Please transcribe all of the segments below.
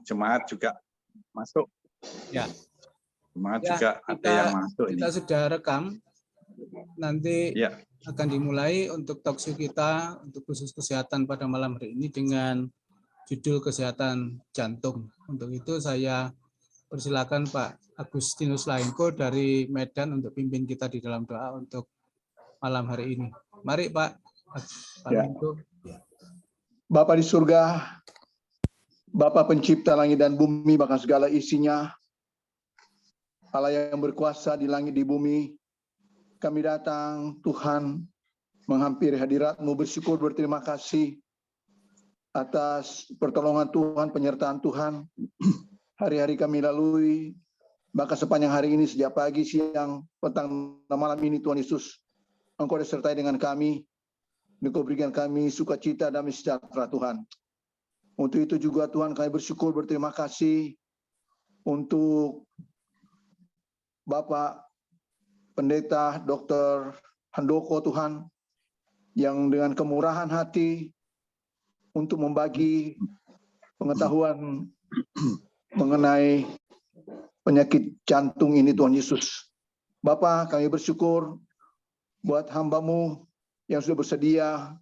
jemaat juga masuk. Ya. Jemaat Ya, juga ada yang masuk kita ini. sudah rekam. Nanti Ya. akan dimulai untuk talkshow kita untuk khusus kesehatan pada malam hari ini dengan judul kesehatan jantung. Untuk itu saya persilakan Pak Agustinus Laingko dari Medan untuk pimpin kita di dalam doa untuk malam hari ini. Mari Pak Laingko. Bapa di surga, Bapa pencipta langit dan bumi, bahkan segala isinya, Allah yang berkuasa di langit di bumi, kami datang Tuhan menghampiri hadirat-Mu, bersyukur, berterima kasih atas pertolongan Tuhan, penyertaan Tuhan. Hari-hari kami lalui, bahkan sepanjang hari ini, sejak pagi, siang, petang, dan malam ini Tuhan Yesus, Engkau disertai dengan kami, Engkau berikan kami sukacita, damai sejahtera Tuhan. Untuk itu juga Tuhan kami bersyukur, berterima kasih untuk Bapak Pendeta Dr. Handoko Tuhan, yang dengan kemurahan hati untuk membagi pengetahuan mengenai penyakit jantung ini Tuhan Yesus. Bapak, kami bersyukur buat hamba-Mu yang sudah bersedia,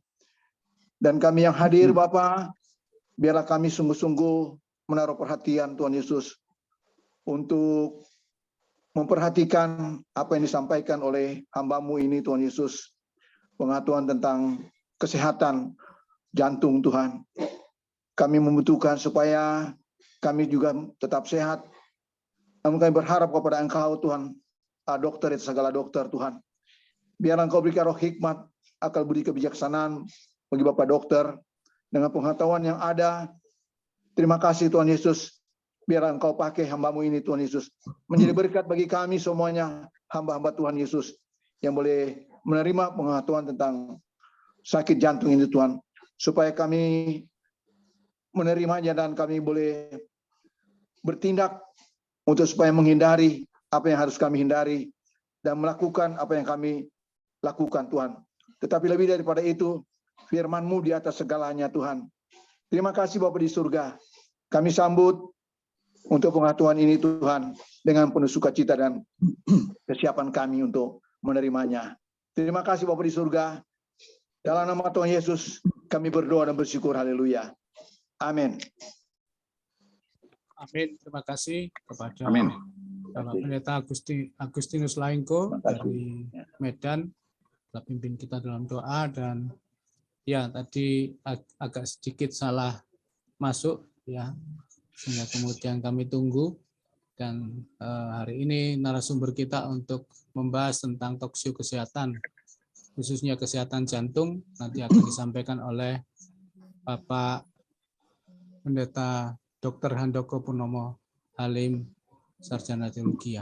dan kami yang hadir Bapak, biarlah kami sungguh-sungguh menaruh perhatian Tuhan Yesus untuk memperhatikan apa yang disampaikan oleh hamba-Mu ini Tuhan Yesus, pengetahuan tentang kesehatan jantung Tuhan. Kami membutuhkan supaya kami juga tetap sehat. Namun kami berharap kepada Engkau Tuhan, dokter itu segala dokter Tuhan. Biar Engkau berikan roh hikmat, akal budi kebijaksanaan bagi Bapak dokter dengan pengetahuan yang ada. Terima kasih Tuhan Yesus. Biar Engkau pakai hamba-Mu ini Tuhan Yesus, menjadi berkat bagi kami semuanya, hamba-hamba Tuhan Yesus, yang boleh menerima pengetahuan tentang sakit jantung ini Tuhan, supaya kami menerimanya dan kami boleh bertindak untuk supaya menghindari apa yang harus kami hindari dan melakukan apa yang kami lakukan Tuhan. Tetapi lebih daripada itu, firman-Mu di atas segalanya Tuhan. Terima kasih Bapa di surga. Kami sambut untuk pengetahuan ini Tuhan dengan penuh sukacita dan kesiapan kami untuk menerimanya. Terima kasih Bapa di surga. Dalam nama Tuhan Yesus kami berdoa dan bersyukur. Haleluya. Amin. Amin. Terima kasih kepada Amin. Bapak Pendeta Agustinus Laingko dari Medan telah pimpin kita dalam doa, dan ya tadi agak sedikit salah masuk ya, sehingga kemudian kami tunggu, dan hari ini narasumber kita untuk membahas tentang talkshow kesehatan, khususnya kesehatan jantung, nanti akan disampaikan oleh Bapak Pendeta Dr. Handoko Purnomo Halim, Sarjana Teologi.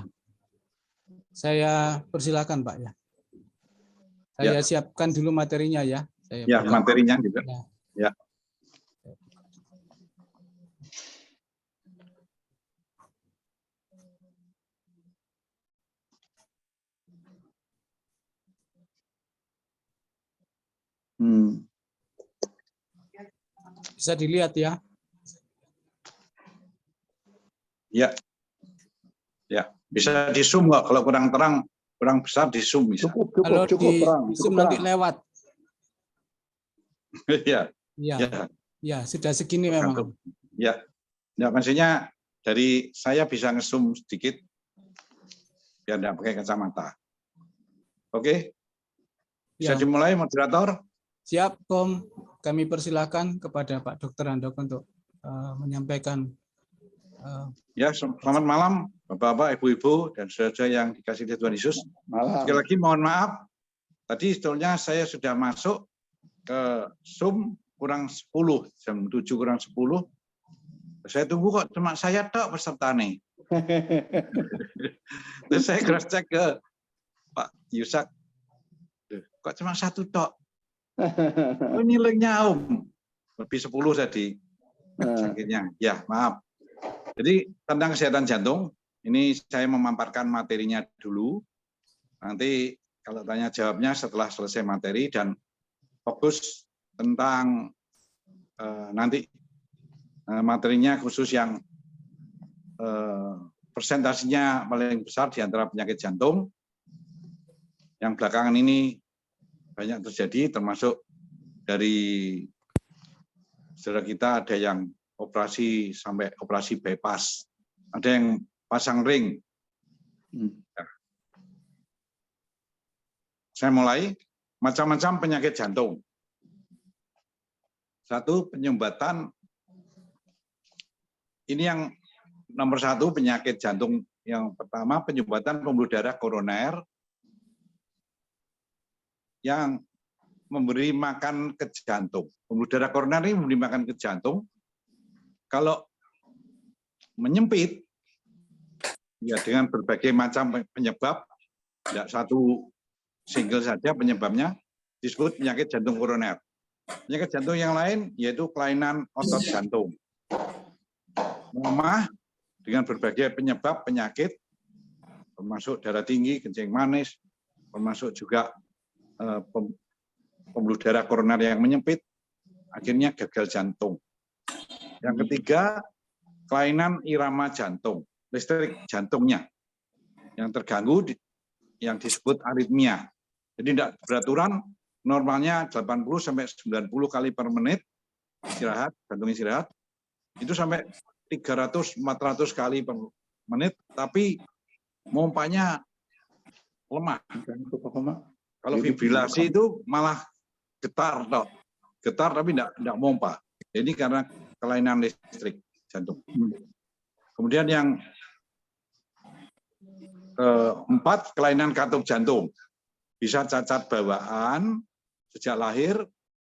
Saya persilakan Pak ya. Saya siapkan dulu materinya ya. Ya, materinya juga. Ya. Bisa dilihat ya. Ya. Ya, bisa di zoom nggak? Kalau kurang terang, kurang besar di zoom bisa. Kalau di zoom nanti lewat. Iya. Iya. Ya, sudah segini memang. Ya. Ya, maksudnya dari saya bisa nge-zoom sedikit biar tidak pakai kacamata. Oke? Bisa dimulai, moderator? Siap, Kom. Kami persilakan kepada Pak Dr. Handoko untuk menyampaikan. Ya, selamat malam Bapak-bapak, Ibu-ibu, dan saudara yang dikasihi Tuhan Yesus. Sekali lagi mohon maaf, tadi sebetulnya saya sudah masuk ke Zoom kurang 10, jam 7 kurang 10. Saya tunggu kok cuma saya tok peserta nih. Terus saya cross check ke Pak Yusak, kok cuma satu tok. Oh, ini linknya Om, lebih 10 tadi. Sakitnya, ya maaf. Jadi tentang kesehatan jantung, ini saya memaparkan materinya dulu. Nanti kalau tanya jawabnya setelah selesai materi, dan fokus tentang nanti materinya khusus yang persentasinya paling besar di antara penyakit jantung. Yang belakangan ini banyak terjadi, termasuk dari saudara kita ada yang operasi sampai operasi bypass, ada yang pasang ring. Nah, saya mulai macam-macam penyakit jantung. Satu, penyumbatan. Ini yang nomor satu, penyakit jantung yang pertama, penyumbatan pembuluh darah koroner yang memberi makan ke jantung. Pembuluh darah koroner ini memberi makan ke jantung. Kalau menyempit, ya dengan berbagai macam penyebab, tidak satu single saja penyebabnya, disebut penyakit jantung koroner. Penyakit jantung yang lain yaitu kelainan otot jantung. Melemah dengan berbagai penyebab penyakit, termasuk darah tinggi, kencing manis, termasuk juga pembuluh darah koroner yang menyempit, akhirnya gagal jantung. Yang ketiga, kelainan irama jantung, listrik jantungnya yang terganggu, yang disebut aritmia. Jadi tidak beraturan, normalnya 80-90 kali per menit istirahat, jantung istirahat, itu sampai 300-400 kali per menit, tapi mompanya lemah. Kalau fibrilasi itu malah getar, toh. Getar tapi tidak mompa. Jadi karena kelainan listrik jantung. Kemudian yang keempat, kelainan katup jantung. Bisa cacat bawaan sejak lahir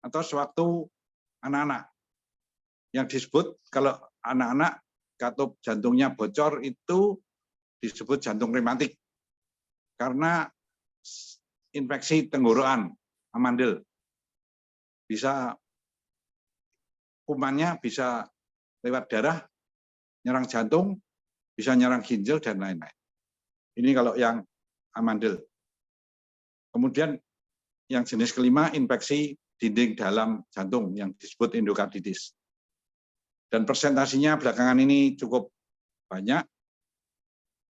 atau sewaktu anak-anak. Yang disebut kalau anak-anak katup jantungnya bocor itu disebut jantung rematik. Karena infeksi tenggorokan, amandel. Bisa kumannya bisa lewat darah, nyerang jantung, bisa nyerang ginjal, dan lain-lain. Ini kalau yang amandel. Kemudian yang jenis kelima, infeksi dinding dalam jantung yang disebut endokarditis. Dan persentasinya belakangan ini cukup banyak.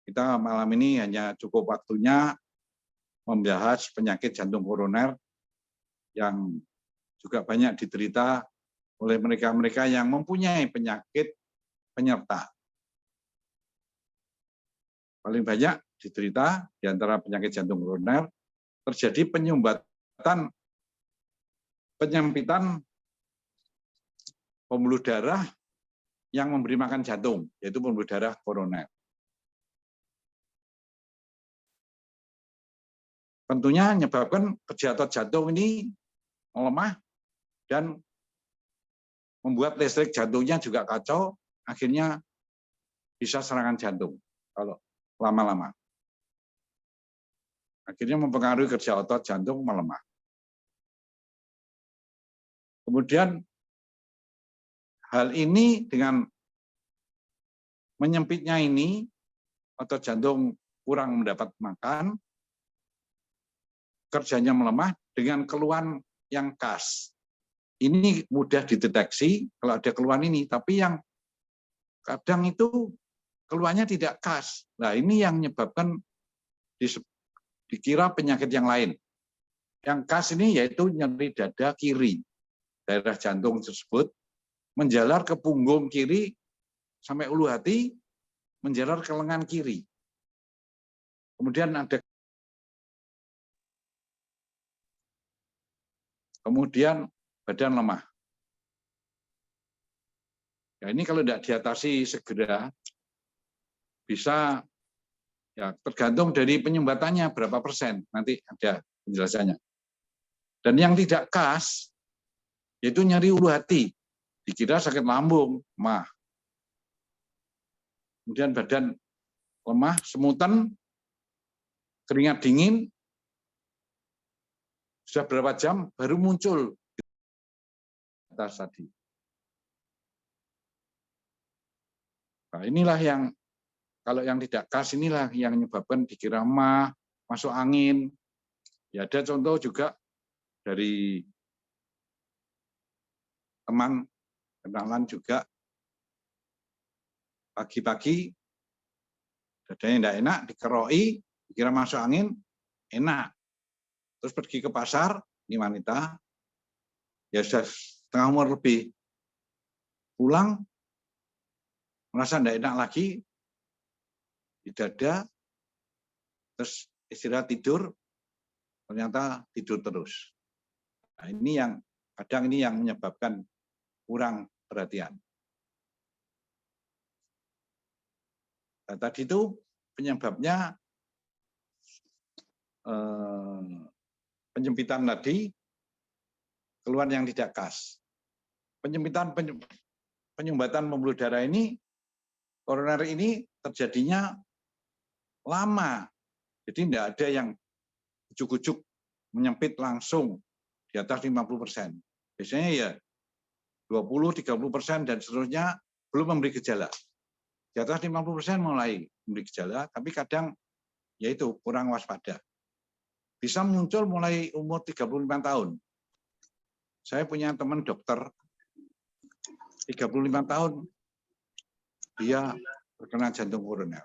Kita malam ini hanya cukup waktunya membahas penyakit jantung koroner yang juga banyak diderita oleh mereka-mereka yang mempunyai penyakit penyerta. Paling banyak diderita di antara penyakit jantung koroner terjadi penyempitan pembuluh darah yang memberi makan jantung, yaitu pembuluh darah koroner. Tentunya menyebabkan kerja otot jantung ini melemah dan membuat listrik jantungnya juga kacau, akhirnya bisa serangan jantung kalau lama-lama. Akhirnya mempengaruhi kerja otot jantung melemah. Kemudian hal ini dengan menyempitnya ini, otot jantung kurang mendapat makan, kerjanya melemah dengan keluhan yang khas. Ini mudah dideteksi kalau ada keluhan ini, tapi yang kadang itu keluhannya tidak khas. Nah, ini yang menyebabkan dikira penyakit yang lain. Yang khas ini yaitu nyeri dada kiri. Daerah jantung tersebut menjalar ke punggung kiri sampai ulu hati, menjalar ke lengan kiri. Kemudian badan lemah. Ya, ini kalau tidak diatasi segera, bisa ya tergantung dari penyumbatannya berapa persen, nanti ada penjelasannya. Dan yang tidak khas, yaitu nyeri ulu hati, dikira sakit lambung, mah. Kemudian badan lemah, semutan, keringat dingin, sudah berapa jam baru muncul atas tadi. Nah, inilah yang kalau yang tidak khas inilah yang menyebabkan dikira mah, masuk angin. Ya ada contoh juga dari teman kenalan juga pagi-pagi dadanya tidak enak, dikeroi, dikira masuk angin, enak. Terus pergi ke pasar, ini wanita, ya sudah setengah umur lebih, pulang, merasa tidak enak lagi, di dada, terus istirahat tidur, ternyata tidur terus. Nah, ini yang kadang ini yang menyebabkan kurang perhatian. Nah, tadi itu penyebabnya penyempitan tadi, keluhan yang tidak khas. Penyumbatan pembuluh darah ini, koroner ini terjadinya lama. Jadi tidak ada yang ujuk-ujuk menyempit langsung di atas 50%. Biasanya ya 20-30% dan seterusnya belum memberi gejala. Di atas 50% mulai memberi gejala, tapi kadang yaitu kurang waspada. Bisa muncul mulai umur 35 tahun. Saya punya teman dokter 35 tahun, dia terkena jantung koroner.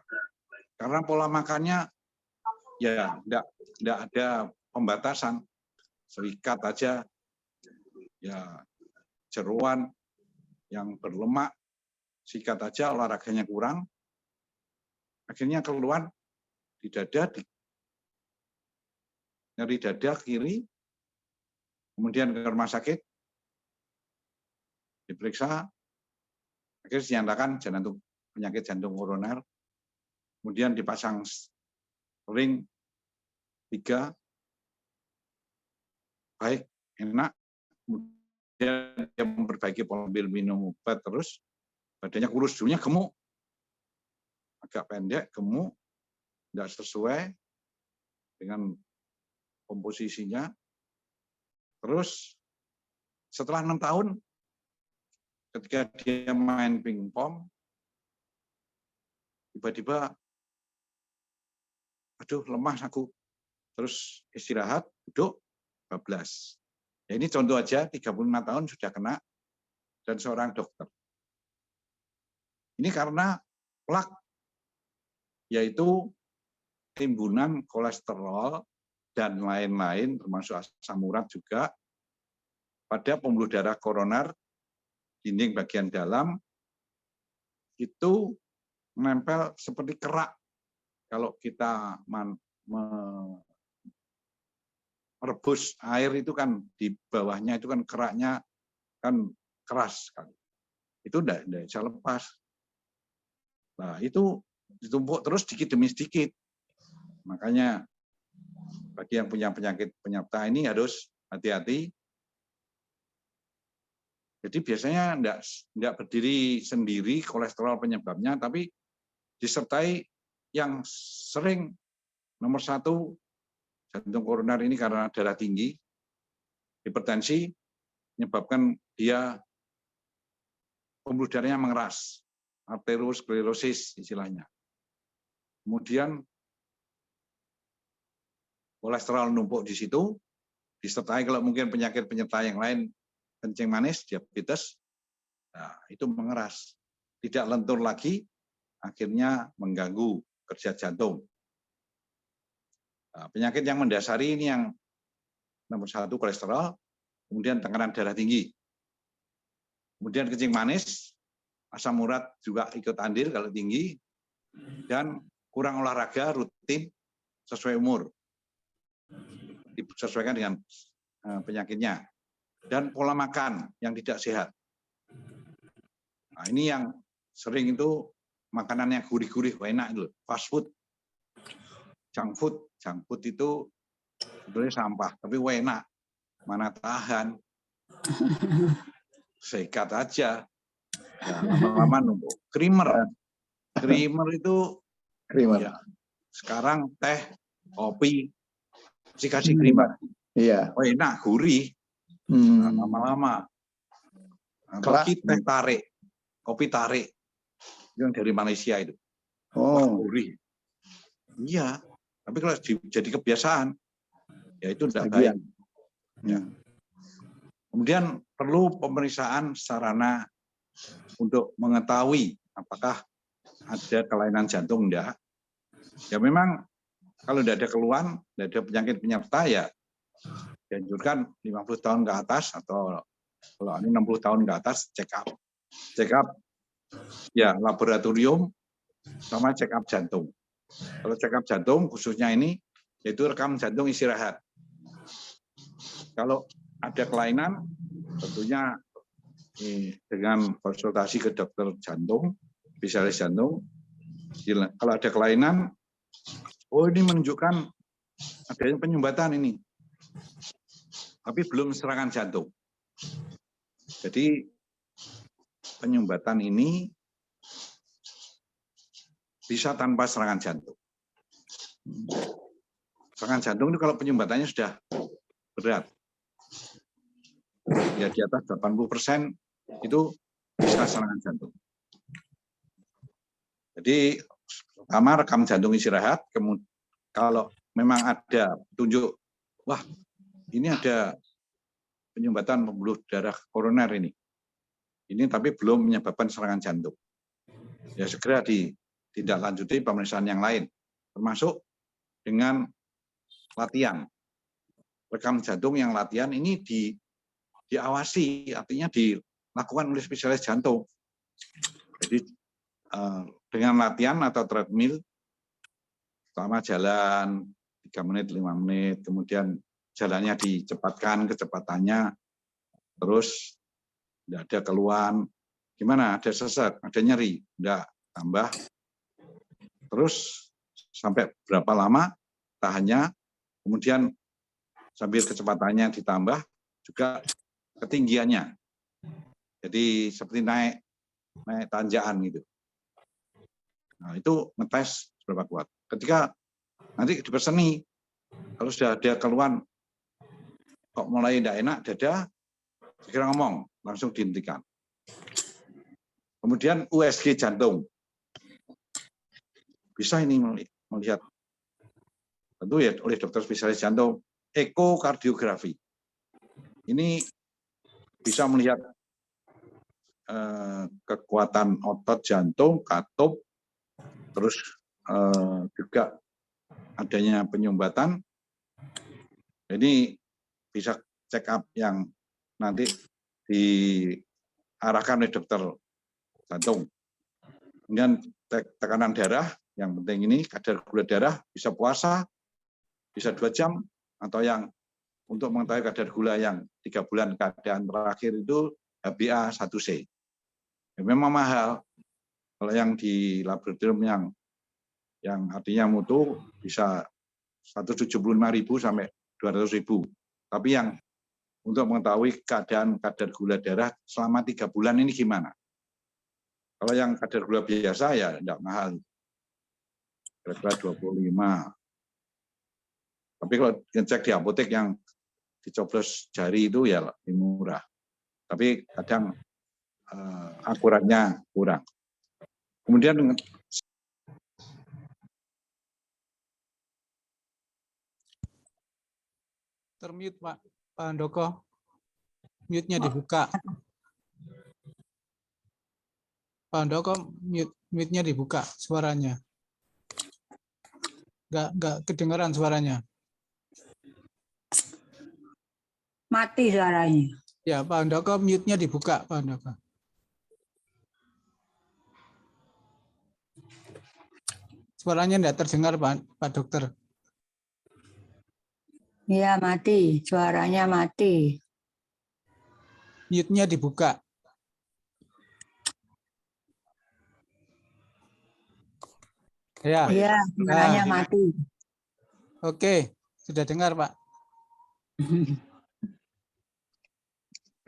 Karena pola makannya ya enggak ada pembatasan, serikat aja, ya jeroan yang berlemak, sikat aja, olahraganya kurang, akhirnya keluar di dada, nyeri dada kiri, kemudian ke rumah sakit, diperiksa, akhirnya dinyatakan penyakit jantung koroner, kemudian dipasang ring 3, baik, enak, kemudian dia memperbaiki pola minum obat terus, badannya kurus, dulunya gemuk, agak pendek, gemuk, tidak sesuai dengan komposisinya. Terus setelah 6 tahun, ketika dia main pingpong, tiba-tiba, aduh lemah aku, terus istirahat, duduk, bablas. Ya, ini contoh aja, 35 tahun sudah kena, dan seorang dokter. Ini karena plak, yaitu timbunan kolesterol dan lain-lain, termasuk asam urat juga, pada pembuluh darah koroner, dinding bagian dalam, itu menempel seperti kerak. Kalau kita merebus air itu kan di bawahnya itu kan keraknya kan keras sekali. Itu tidak bisa lepas. Nah, itu ditumpuk terus sedikit demi sedikit. Makanya bagi yang punya penyakit penyerta ini harus hati-hati. Jadi biasanya tidak berdiri sendiri kolesterol penyebabnya, tapi disertai yang sering nomor 1 jantung koroner ini karena darah tinggi, hipertensi, menyebabkan dia pembuluh darahnya mengeras, arteriosklerosis istilahnya. Kemudian kolesterol numpuk di situ, disertai kalau mungkin penyakit penyerta yang lain, kencing manis, diabetes, nah, itu mengeras. Tidak lentur lagi, akhirnya mengganggu kerja jantung. Nah, penyakit yang mendasari ini yang nomor 1 kolesterol, kemudian tekanan darah tinggi. Kemudian kencing manis, asam urat juga ikut andil kalau tinggi, dan kurang olahraga rutin sesuai umur. Disesuaikan dengan penyakitnya. Dan pola makan yang tidak sehat. Nah, ini yang sering itu makanannya gurih-gurih, enak itu, fast food, junk food. Junk food itu sebenarnya sampah, tapi enak, mana tahan, sekat aja, ya, lama-lama numpuk. Creamer itu, ya, sekarang teh, kopi, kasih creamer, iya, enak, gurih, lama-lama. Apalagi teh tarik, kopi tarik, yang dari Malaysia itu, wah gurih, iya. Tapi kalau jadi kebiasaan, ya itu tidak baik. Ya. Kemudian perlu pemeriksaan sarana untuk mengetahui apakah ada kelainan jantung enggak. Ya memang kalau tidak ada keluhan, tidak ada penyakit penyerta ya dianjurkan 50 tahun ke atas atau kalau ini 60 tahun ke atas check up. Check up ya laboratorium sama check up jantung. Kalau check up jantung khususnya ini yaitu rekam jantung istirahat. Kalau ada kelainan tentunya dengan konsultasi ke dokter jantung, spesialis jantung. Kalau ada kelainan, oh ini menunjukkan adanya penyumbatan ini. Tapi belum serangan jantung. Jadi penyumbatan ini bisa tanpa serangan jantung. Serangan jantung itu kalau penyumbatannya sudah berat. Ya di atas 80% itu bisa serangan jantung. Jadi pertama rekam jantung istirahat, kemudian kalau memang ada tunjuk, wah ini ada penyumbatan pembuluh darah koroner ini tapi belum menyebabkan serangan jantung. Ya segera ditindaklanjuti pemeriksaan yang lain, termasuk dengan latihan. Rekam jantung yang latihan ini diawasi, artinya dilakukan oleh spesialis jantung. Jadi dengan latihan atau treadmill, pertama jalan 3 menit, 5 menit, kemudian jalannya dicepatkan kecepatannya, terus tidak ada keluhan, gimana? Ada sesak, ada nyeri, tidak tambah, terus sampai berapa lama tahannya, kemudian sambil kecepatannya ditambah juga ketinggiannya. Jadi seperti naik tanjakan gitu. Nah, itu ngetes seberapa kuat. Ketika nanti diperseni, kalau sudah ada keluhan kok mulai tidak enak dada, segera ngomong, langsung dihentikan. Kemudian USG jantung. Bisa ini melihat, tentu ya oleh dokter spesialis jantung, ekokardiografi. Ini bisa melihat kekuatan otot jantung, katup, terus juga adanya penyumbatan. Ini bisa check up yang nanti diarahkan oleh dokter jantung. Kemudian tekanan darah, yang penting ini kadar gula darah, bisa puasa, bisa 2 jam, atau yang untuk mengetahui kadar gula yang 3 bulan keadaan terakhir itu HbA1c. Ya, memang mahal. Kalau yang di laboratorium yang artinya mutu bisa 175.000 sampai 200.000. Tapi yang untuk mengetahui keadaan kadar gula darah selama 3 bulan ini gimana? Kalau yang kadar gula biasa ya tidak mahal. Kira-kira 25. Tapi kalau ngecek di apotek yang dicoblos jari itu ya lebih murah. Tapi kadang akuratnya kurang. Kemudian termute Pak Handoko, mute-nya dibuka. Pak Handoko, mute-nya dibuka suaranya. Nggak kedengaran suaranya. Mati suaranya. Ya, Pak Handoko, mute-nya dibuka, Pak Handoko. Suaranya tidak terdengar, Pak Dokter. Iya, mati. Suaranya mati. Mute-nya dibuka. Ya. Iya, suaranya mati. Oke, sudah dengar, Pak.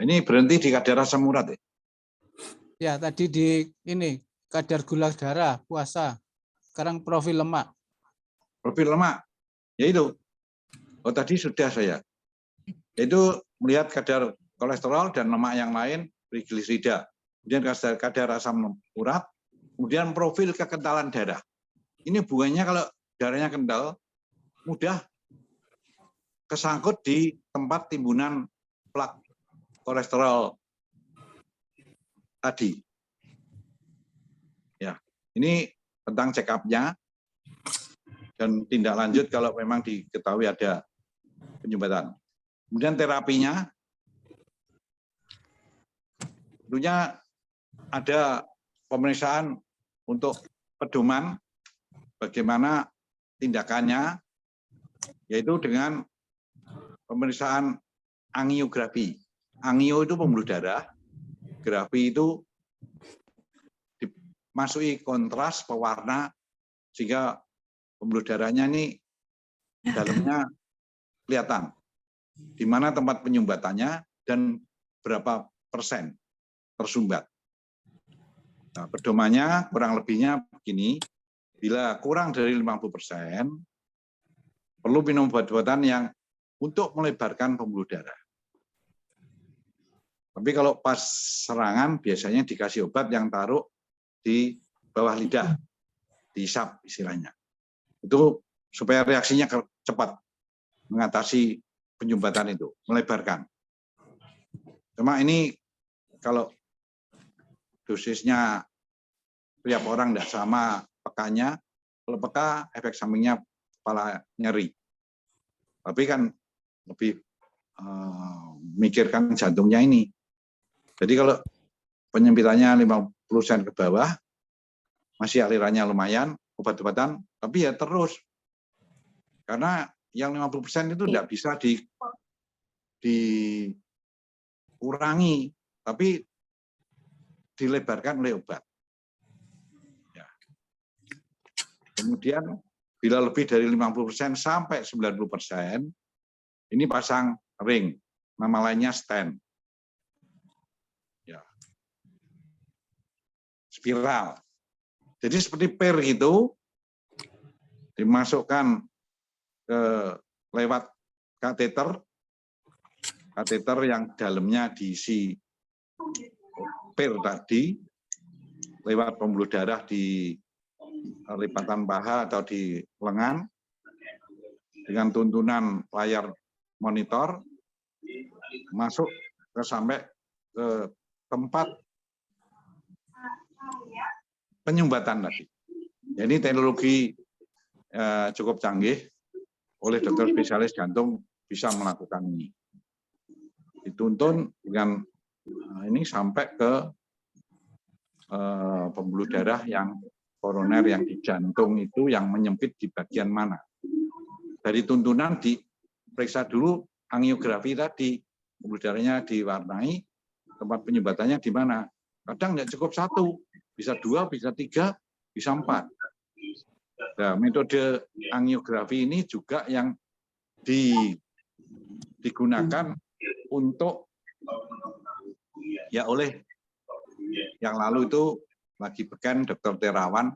ini berhenti di kadar asam urat ya? Ya, tadi di ini kadar gula darah, puasa. Sekarang profil lemak. Profil lemak, yaitu. Oh tadi sudah saya. Yaitu melihat kadar kolesterol dan lemak yang lain, trigliserida. Kemudian kadar asam urat, kemudian profil kekentalan darah. Ini hubungannya kalau darahnya kental, mudah kesangkut di tempat timbunan plak kolesterol tadi. Ya, Ini tentang check up-nya dan tindak lanjut kalau memang diketahui ada penyumbatan. Kemudian terapinya, tentunya ada pemeriksaan untuk pedoman bagaimana tindakannya, yaitu dengan pemeriksaan angiografi. Angio itu pembuluh darah, grafi itu dimasuki kontras pewarna sehingga pembuluh darahnya ini dalamnya kelihatan di mana tempat penyumbatannya dan berapa persen tersumbat. Nah, pedomannya kurang lebihnya begini, bila kurang dari 50%, perlu minum obat-obatan yang untuk melebarkan pembuluh darah. Tapi kalau pas serangan biasanya dikasih obat yang taruh di bawah lidah, dihisap istilahnya. Itu supaya reaksinya cepat mengatasi penyumbatan itu, melebarkan. Cuma ini kalau dosisnya tiap orang tidak sama pekanya, kalau peka efek sampingnya kepala nyeri. Tapi kan lebih memikirkan jantungnya ini. Jadi kalau penyempitannya 50% ke bawah, masih alirannya lumayan, obat-obatan, tapi ya terus. Karena yang 50% itu tidak bisa dikurangi, tapi dilebarkan oleh obat. Ya. Kemudian bila lebih dari 50% sampai 90%, ini pasang ring, nama lainnya stent. Ya. Spiral. Jadi seperti per gitu, dimasukkan ke lewat kateter yang dalamnya diisi per tadi, lewat pembuluh darah di lipatan paha atau di lengan, dengan tuntunan layar monitor, masuk sampai ke tempat penyumbatan tadi. Jadi teknologi cukup canggih, oleh dokter spesialis jantung bisa melakukan ini. Dituntun dengan ini sampai ke pembuluh darah yang koroner yang di jantung itu yang menyempit di bagian mana. Dari tuntunan diperiksa dulu angiografi tadi, pembuluh darahnya diwarnai, tempat penyumbatannya di mana. Kadang nggak cukup satu, bisa dua, bisa tiga, bisa empat. Nah, metode angiografi ini juga yang digunakan untuk ya oleh yang lalu itu lagi beken Dr. Terawan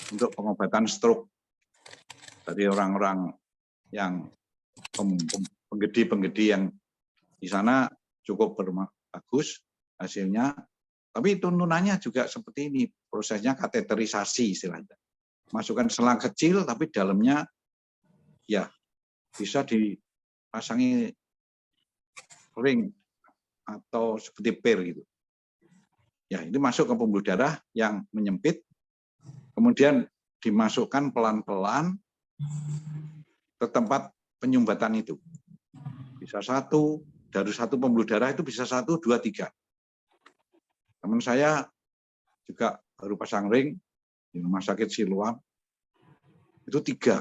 untuk pengobatan stroke dari orang-orang yang penggede yang di sana cukup bagus hasilnya. Tapi tuntunannya juga seperti ini, prosesnya kateterisasi istilahnya. Masukkan selang kecil, tapi dalamnya ya bisa dipasangi ring atau seperti per gitu. Ya, ini masuk ke pembuluh darah yang menyempit, kemudian dimasukkan pelan-pelan ke tempat penyumbatan itu. Bisa satu, dari satu pembuluh darah itu bisa 1, 2, 3. Teman saya juga baru pasang ring di Rumah Sakit Siloam, itu 3.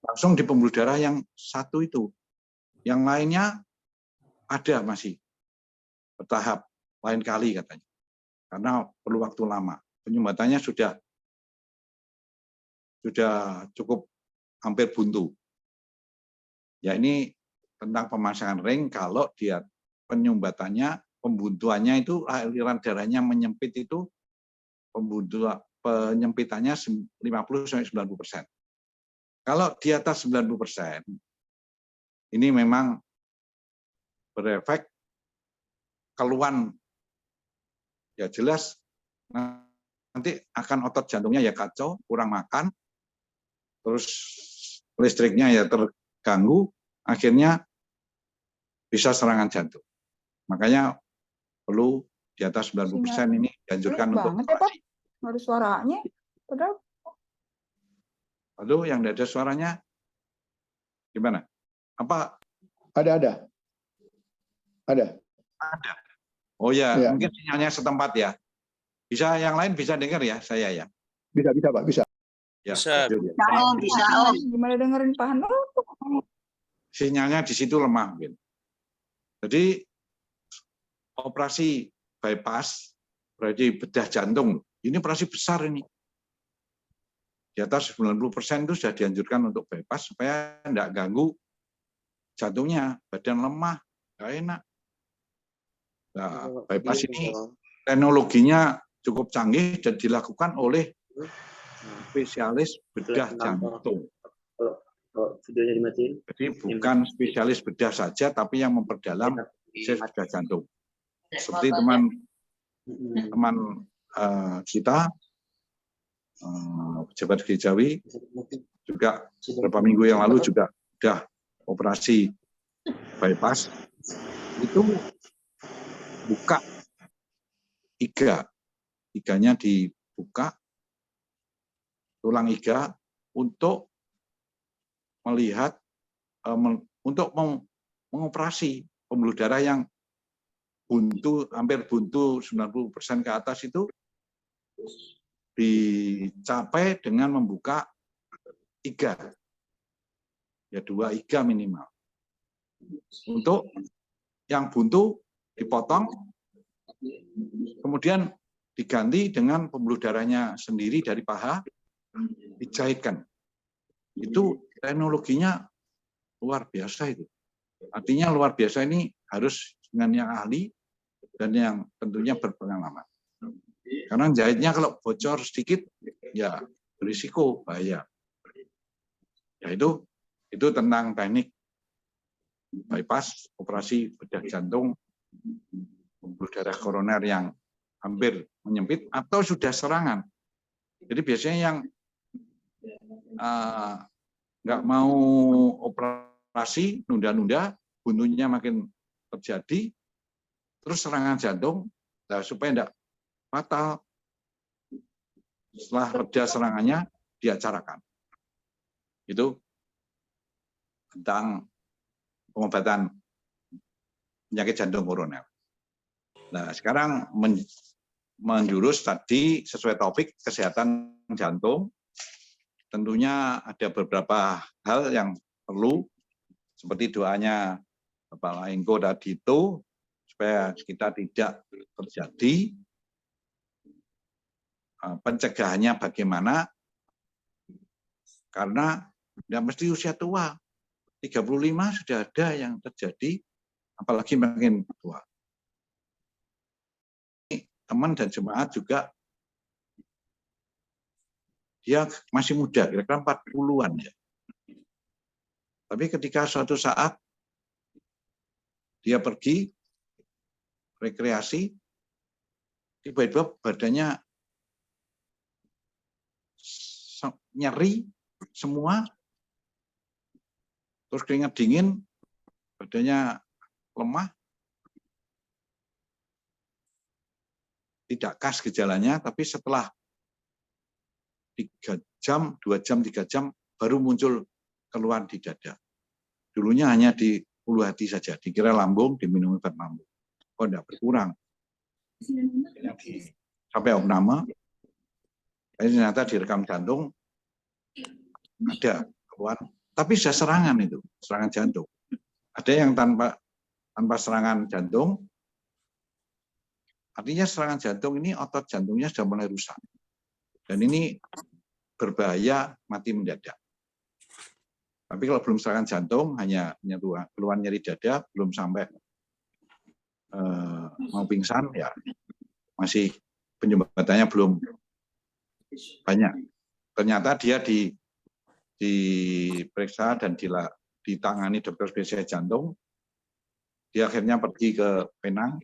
Langsung di pembuluh darah yang satu itu. Yang lainnya ada masih bertahap, lain kali katanya. Karena perlu waktu lama. Penyumbatannya sudah cukup hampir buntu. Ya ini tentang pemasangan ring kalau dia penyumbatannya, pembuntuannya itu aliran darahnya menyempit itu penyempitannya 50-90%. Kalau di atas 90%, ini memang berefek keluhan. Ya jelas nanti akan otot jantungnya ya kacau, kurang makan, terus listriknya ya terganggu, akhirnya bisa serangan jantung. Makanya perlu di atas 90% ini dianjurkan untuk operasi. Nggak ada suaranya. Padahal Lalu yang tidak ada suaranya gimana? Apa? Ada. Oh ya, Ya. mungkin sinyalnya setempat ya. Bisa yang lain bisa dengar ya saya ya. Bisa Pak, bisa. Ya, Bisa. Bisa Om. gimana dengerin Pak Handoko? sinyalnya di situ lemah mungkin. Jadi operasi bypass berarti bedah jantung. Ini operasi besar ini. Di atas 90% itu sudah dianjurkan untuk bypass supaya tidak ganggu jantungnya, badan lemah, nggak enak. Nah, bypass ini teknologinya cukup canggih dan dilakukan oleh spesialis bedah jantung. Videonya dimatiin. Jadi bukan spesialis bedah saja, tapi yang memperdalam spesialis bedah jantung. Seperti teman kita, pejabat gerejawi, juga beberapa minggu yang lalu juga sudah operasi bypass, itu buka iganya dibuka, tulang iga untuk melihat, untuk mengoperasi pembuluh darah yang buntu, hampir buntu 90% ke atas itu dicapai dengan membuka iga, ya 2 iga minimal. Untuk yang buntu dipotong, kemudian diganti dengan pembuluh darahnya sendiri dari paha, dijahitkan. Itu teknologinya luar biasa itu. Artinya luar biasa ini harus dengan yang ahli dan yang tentunya berpengalaman. Karena jahitnya kalau bocor sedikit, ya berisiko bahaya. Ya itu tentang teknik bypass, operasi bedah jantung, pembuluh darah koroner yang hampir menyempit atau sudah serangan. Jadi biasanya yang nggak mau operasi, nunda-nunda, buntunya makin terjadi, terus serangan jantung, nah, supaya tidak fatal, setelah reda serangannya, diacarakan. Itu tentang pengobatan penyakit jantung koroner. Nah, sekarang menjurus tadi sesuai topik kesehatan jantung. Tentunya ada beberapa hal yang perlu, seperti doanya Bapak Laingko tadi itu, supaya kita tidak terjadi. Pencegahannya bagaimana? Karena tidak mesti usia tua. 35 sudah ada yang terjadi, apalagi makin tua. Teman dan jemaat juga, dia masih muda, kira-kira 40-an ya. Tapi ketika suatu saat dia pergi rekreasi, tiba-tiba badannya nyeri semua, terus keringat dingin, badannya lemah, tidak khas gejalanya, tapi setelah 3 jam, 2 jam, 3 jam, baru muncul keluhan di dada. Dulunya hanya di ulu hati saja, dikira lambung, diminum obat lambung. Kok tidak berkurang? Sampai opname, ternyata direkam jantung, ada keluhan, tapi sudah serangan itu, serangan jantung. Ada yang tanpa serangan jantung, artinya serangan jantung ini otot jantungnya sudah mulai rusak. Dan ini berbahaya, mati mendadak. Tapi kalau belum serangan jantung, hanya keluhan nyeri dada, belum sampai mau pingsan, ya masih penyembatannya belum banyak. Ternyata dia diperiksa dan ditangani dokter spesialis jantung. Dia akhirnya pergi ke Penang.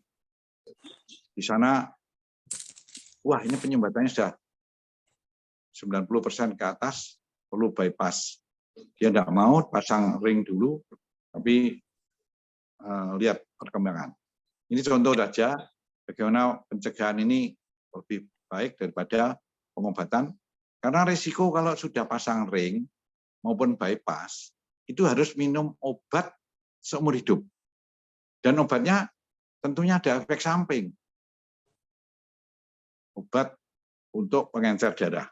Di sana, wah ini penyembatannya sudah 90% ke atas, perlu bypass. Dia tidak mau pasang ring dulu, tapi lihat perkembangan. Ini contoh saja bagaimana pencegahan ini lebih baik daripada pengobatan. Karena risiko kalau sudah pasang ring maupun bypass, itu harus minum obat seumur hidup. Dan obatnya tentunya ada efek samping. Obat untuk pengencer darah.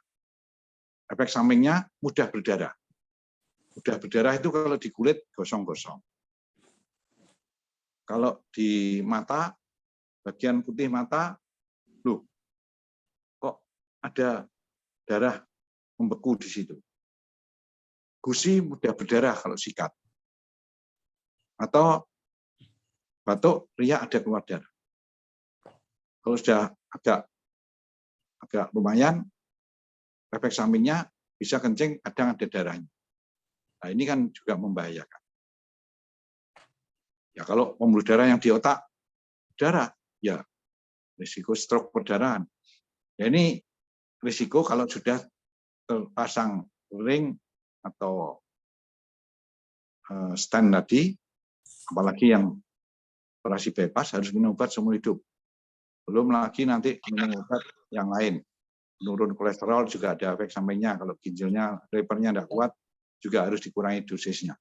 Efek sampingnya mudah berdarah. Mudah berdarah itu kalau di kulit gosong-gosong. Kalau di mata, bagian putih mata, loh, kok ada darah membeku di situ. Gusi mudah berdarah kalau sikat. Atau batuk, riak ada keluar darah. Kalau sudah agak lumayan, efek sampingnya bisa kencing, kadang ada darahnya. Nah, ini kan juga membahayakan. Ya kalau pembuluh darah yang di otak, darah, ya risiko stroke perdarahan. Ya ini risiko kalau sudah terpasang ring atau stent tadi, apalagi yang operasi bypass harus minum obat seumur hidup. Belum lagi nanti minum obat yang lain. Menurun kolesterol juga ada efek sampingnya. Kalau ginjalnya, levernya tidak kuat, juga harus dikurangi dosisnya.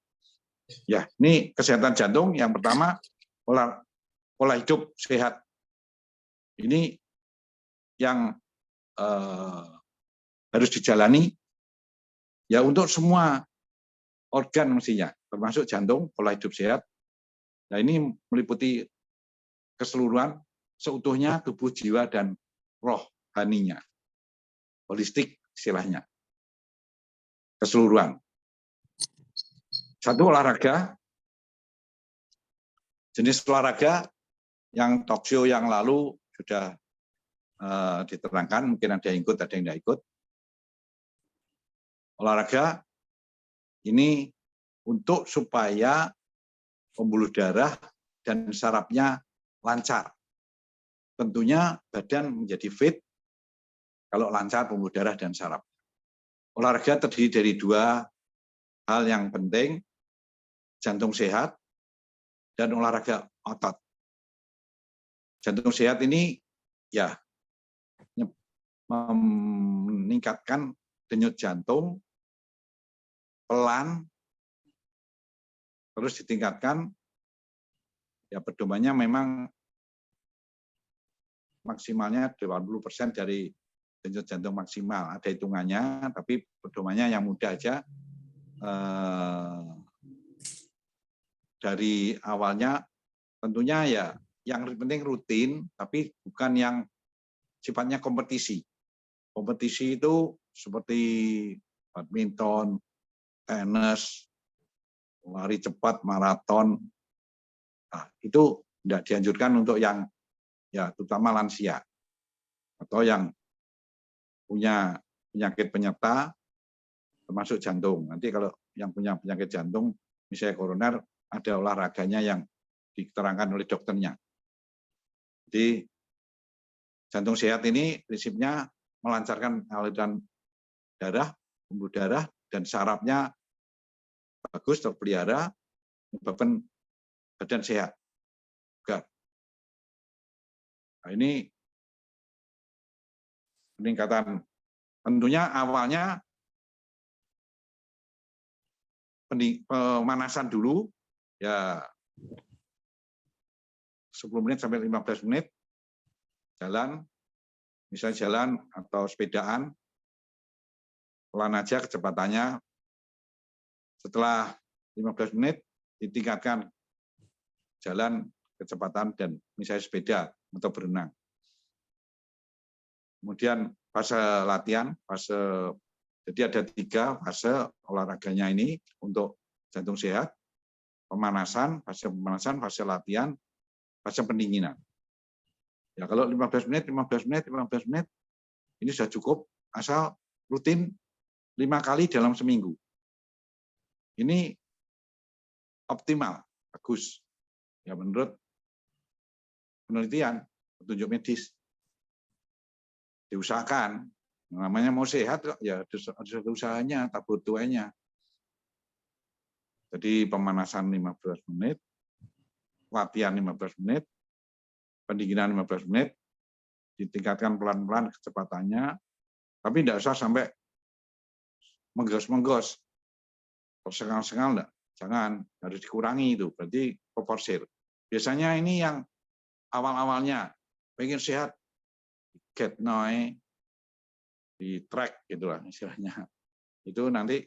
Ya, ini kesehatan jantung yang pertama, pola hidup sehat. Ini yang harus dijalani ya untuk semua organ mestinya, termasuk jantung, pola hidup sehat. Nah ini meliputi keseluruhan, seutuhnya tubuh, jiwa, dan rohaninya. Holistik istilahnya. Keseluruhan. Satu, olahraga. Jenis olahraga yang talk show yang lalu sudah diterangkan, mungkin ada yang ikut, ada yang tidak ikut. Olahraga ini untuk supaya pembuluh darah dan sarafnya lancar. Tentunya badan menjadi fit kalau lancar pembuluh darah dan saraf. Olahraga terdiri dari dua hal yang penting, jantung sehat dan olahraga otot. Jantung sehat ini ya meningkatkan denyut jantung pelan, terus ditingkatkan, ya pedomannya memang maksimalnya 80% dari denyut jantung maksimal. Ada hitungannya, tapi pedomannya yang mudah aja. Dari awalnya tentunya ya yang penting rutin, tapi bukan yang sifatnya kompetisi. Kompetisi itu seperti badminton, tenis, lari cepat, maraton. Nah, itu tidak dianjurkan untuk yang ya terutama lansia atau yang punya penyakit penyerta termasuk jantung. Nanti kalau yang punya penyakit jantung, misalnya koroner, ada olahraganya yang diterangkan oleh dokternya. Jadi jantung sehat ini prinsipnya melancarkan aliran darah, pembuluh darah, dan sarafnya bagus, terpelihara, menyebabkan badan sehat. Nah, ini peningkatan. Tentunya awalnya pemanasan dulu, ya 10 menit sampai 15 menit, jalan, misalnya jalan atau sepedaan, pelan aja kecepatannya. Setelah 15 menit, ditingkatkan jalan kecepatan dan misalnya sepeda atau berenang. Kemudian fase latihan, jadi ada 3 fase olahraganya ini untuk jantung sehat, pemanasan, fase latihan, fase pendinginan. Ya kalau 15 menit, ini sudah cukup, asal rutin 5 kali dalam seminggu. Ini optimal, bagus. Ya menurut penelitian, petunjuk medis. Diusahakan, namanya mau sehat ya ada usahanya, tabur tuanya. Jadi pemanasan 15 menit, latihan 15 menit, pendinginan 15 menit, ditingkatkan pelan-pelan kecepatannya, Tapi tidak usah sampai menggos-menggos, tersengal-sengal enggak. Jangan, harus dikurangi itu, berarti proporsil. Biasanya ini yang awal-awalnya pengen sehat, get noy, di track gitulah istilahnya. Itu nanti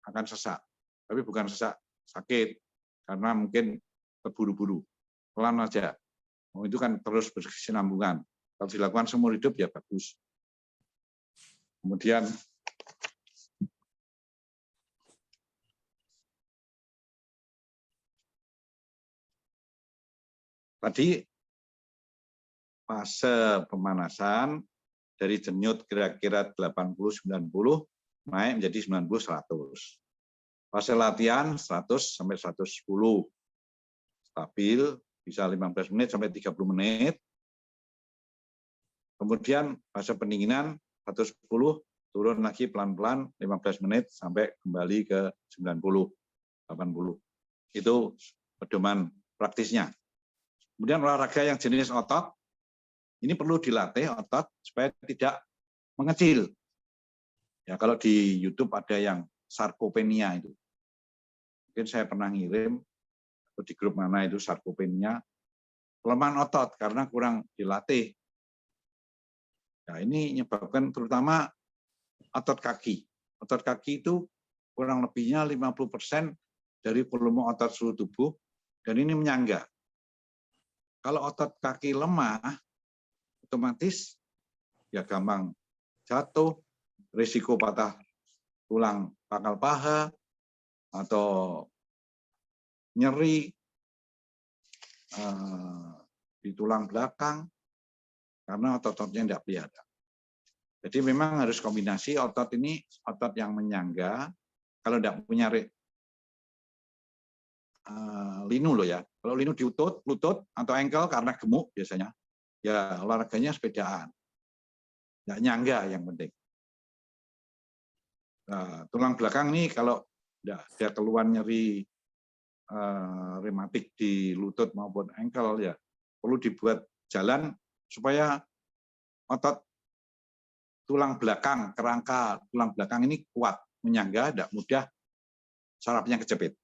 akan sesak, tapi bukan sesak sakit, karena mungkin terburu-buru, pelan aja. Oh, itu kan terus berkesinambungan. Kalau dilakukan seumur hidup ya bagus. Kemudian tadi fase pemanasan dari denyut kira-kira 80-90 naik menjadi 90-100. Fase latihan 100 sampai 110. Stabil, bisa 15 menit sampai 30 menit. Kemudian fase pendinginan 110, turun lagi pelan-pelan 15 menit sampai kembali ke 90, 80. Itu pedoman praktisnya. Kemudian olahraga yang jenis otot, ini perlu dilatih otot supaya tidak mengecil. Ya, kalau di YouTube ada yang sarkopenia itu. Mungkin saya pernah ngirim atau di grup mana itu sarkopenia, kelemahan otot karena kurang dilatih. Nah, ini menyebabkan terutama otot kaki. Otot kaki itu kurang lebihnya 50% dari volume otot seluruh tubuh dan ini menyangga. Kalau otot kaki lemah, otomatis ya gampang jatuh, risiko patah tulang pangkal paha atau nyeri di tulang belakang karena otot-ototnya tidak pelihara. Jadi memang harus kombinasi otot ini, otot yang menyangga. Kalau tidak punya linu loh ya. Kalau linu di lutut atau ankle karena gemuk biasanya, ya olahraganya sepedaan. Nggak nyangga yang penting. Nah, tulang belakang ini kalau ada keluhan nyeri rematik di lutut maupun ankle ya perlu dibuat jalan supaya otot tulang belakang, kerangka tulang belakang ini kuat, menyangga, tidak mudah sarafnya kejepit.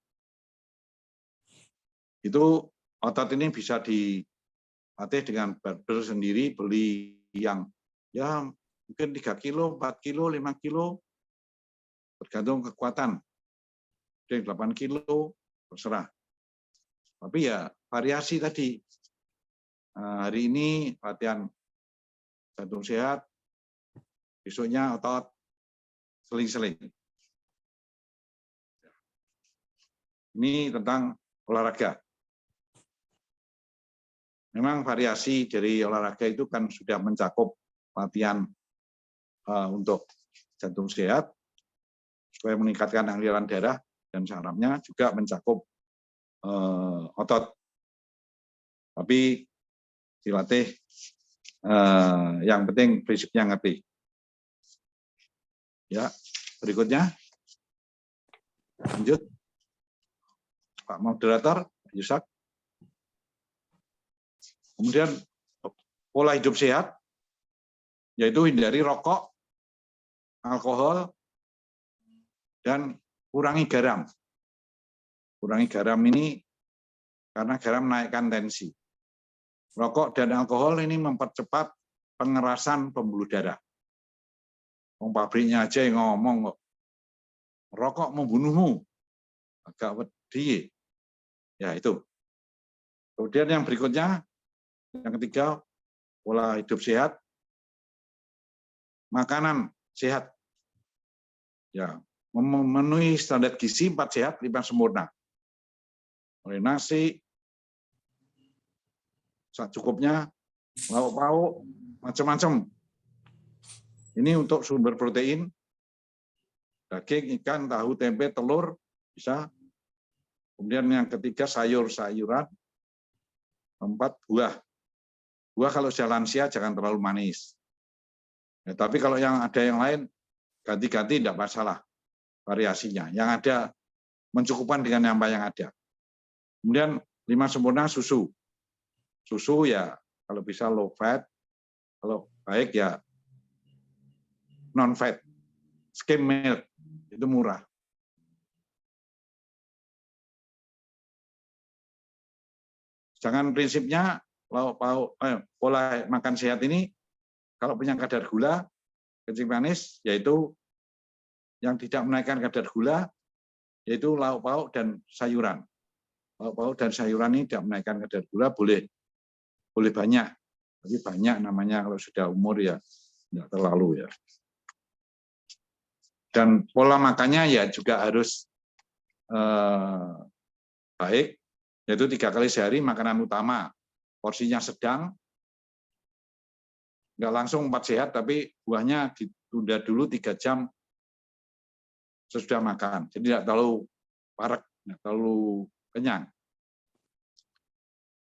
Itu otot ini bisa dilatih dengan barber sendiri, beli yang ya mungkin 3 kilo, 4 kilo, 5 kilo, tergantung kekuatan. Ada 8 kilo, terserah. Tapi ya variasi tadi. Hari ini latihan jantung sehat, besoknya otot seling-seling. Ini tentang olahraga. Memang variasi dari olahraga itu kan sudah mencakup latihan untuk jantung sehat, supaya meningkatkan aliran darah dan sarafnya, juga mencakup otot. Tapi dilatih, yang penting prinsipnya ngerti. Ya, berikutnya. Lanjut. Pak Moderator, Yusak. Kemudian pola hidup sehat, yaitu hindari rokok, alkohol, dan kurangi garam. Kurangi garam ini karena garam menaikkan tensi. Rokok dan alkohol ini mempercepat pengerasan pembuluh darah. Pabriknya aja yang ngomong kok, rokok membunuhmu, agak wedi. Ya itu. Kemudian yang berikutnya, yang ketiga, pola hidup sehat, makanan sehat. Ya, memenuhi standar gizi 4 sehat, 5 sempurna. Mulai nasi, secukupnya, lauk pauk, macam-macam. Ini untuk sumber protein, daging, ikan, tahu, tempe, telur, bisa. Kemudian yang ketiga, sayur-sayuran. 4, buah. Buah kalau sudah lansia jangan terlalu manis. Ya, tapi kalau yang ada yang lain, ganti-ganti tidak masalah variasinya. Yang ada mencukupkan dengan apa yang ada. Kemudian 5 sempurna, susu. Susu ya kalau bisa low fat, kalau baik ya non-fat, skim milk, itu murah. Jangan prinsipnya pola makan sehat ini kalau punya kadar gula, kencing manis, yaitu yang tidak menaikkan kadar gula, yaitu lauk pauk dan sayuran. Lauk pauk dan sayuran ini tidak menaikkan kadar gula, boleh banyak, tapi banyak namanya kalau sudah umur ya tidak terlalu ya. Dan pola makannya ya juga harus baik, yaitu 3 kali sehari makanan utama, porsinya sedang, nggak langsung 4 sehat, tapi buahnya ditunda dulu 3 jam sesudah makan, jadi tidak terlalu parek, tidak terlalu kenyang.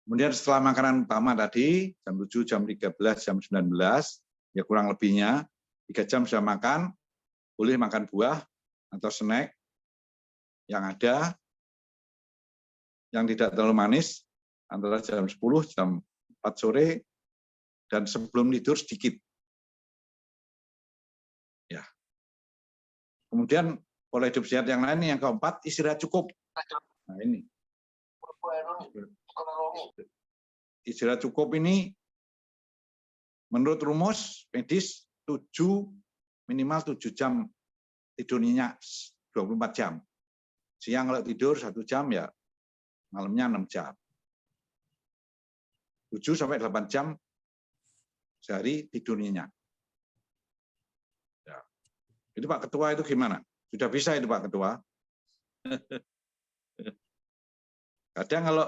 Kemudian setelah makanan utama tadi, jam 7, jam 13, jam 19, ya kurang lebihnya, 3 jam sudah makan, boleh makan buah atau snack yang ada, yang tidak terlalu manis, antara jam 10, jam 4 sore, dan sebelum tidur sedikit. Ya. Kemudian pola hidup sehat yang lain, yang keempat, istirahat cukup. Nah ini. Istirahat cukup ini menurut rumus medis minimal 7 jam tidur nyenyak, 24 jam. Siang kalau tidur 1 jam ya malamnya 6 jam. 7 sampai 8 jam sehari tidur nyenyak. Ya. Itu Pak Ketua itu gimana? Sudah bisa itu Pak Ketua? Kadang kalau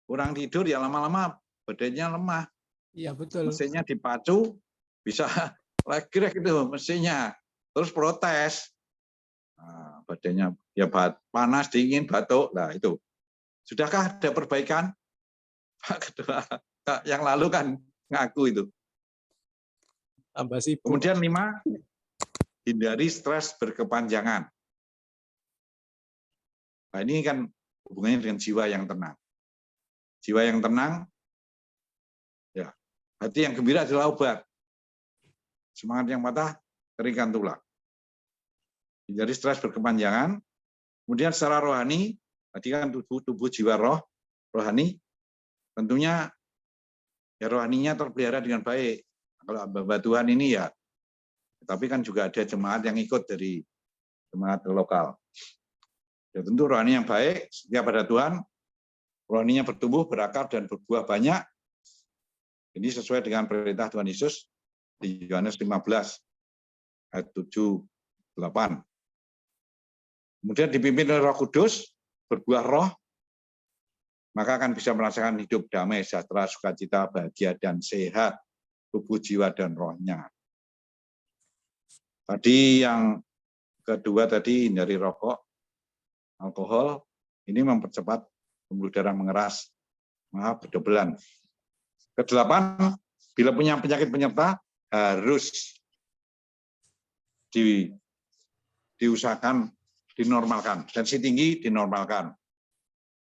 kurang tidur ya lama-lama badannya lemah. Iya betul. Mesinnya dipacu bisa legrek itu mesinnya. Terus protes. Nah, badannya ya panas, dingin, batuk. Nah itu. Sudahkah ada perbaikan? Pak Ketua, yang lalu kan ngaku itu. Tambah sibuk. Kemudian 5, hindari stres berkepanjangan. Nah ini kan hubungannya dengan jiwa yang tenang. Jiwa yang tenang, ya, hati yang gembira adalah obat. Semangat yang patah, keringkan tulang. Jadi stres berkepanjangan. Kemudian secara rohani, tadi kan tubuh jiwa rohani, tentunya ya rohaninya terpelihara dengan baik. Kalau hamba Tuhan ini ya, tapi kan juga ada jemaat yang ikut dari jemaat lokal. Ya tentu rohani yang baik, setia pada Tuhan, rohaninya bertumbuh, berakar, dan berbuah banyak. Ini sesuai dengan perintah Tuhan Yesus di Yohanes 15, ayat 7-8. Kemudian dipimpin oleh Roh Kudus, berbuah roh, maka akan bisa merasakan hidup damai, sejahtera, sukacita, bahagia, dan sehat, tubuh, jiwa, dan rohnya. Tadi yang kedua tadi, hindari rokok, alkohol, ini mempercepat pembuluh darah mengeras, berdebelan. Ke-8, bila punya penyakit penyerta, harus diusahakan dinormalkan. Tensi tinggi dinormalkan.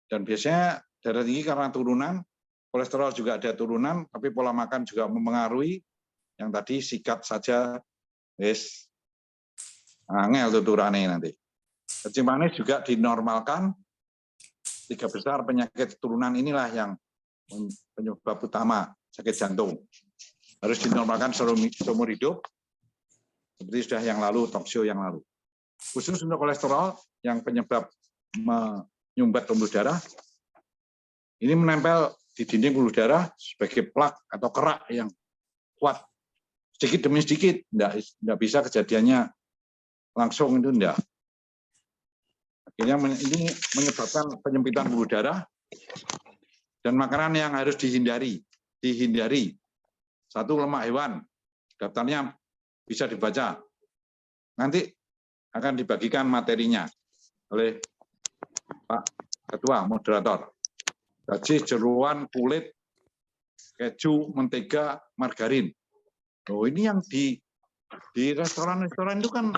Dan biasanya darah tinggi karena turunan, kolesterol juga ada turunan, tapi pola makan juga mempengaruhi. Yang tadi sikat saja, angel tuturane nanti. Kencing manis juga dinormalkan. 3 besar penyakit turunan inilah yang penyebab utama sakit jantung. Harus dinormalkan seumur hidup, seperti sudah yang lalu, talk show yang lalu. Khusus untuk kolesterol yang penyebab menyumbat pembuluh darah, ini menempel di dinding pembuluh darah sebagai plak atau kerak yang kuat. Sedikit demi sedikit, enggak bisa kejadiannya langsung, itu enggak. Akhirnya ini menyebabkan penyempitan pembuluh darah, dan makanan yang harus dihindari. 1, lemak hewan. Daftarnya bisa dibaca. Nanti akan dibagikan materinya oleh Pak Ketua, moderator. Gaji, jeruan, kulit, keju, mentega, margarin. Oh, ini yang di restoran-restoran itu kan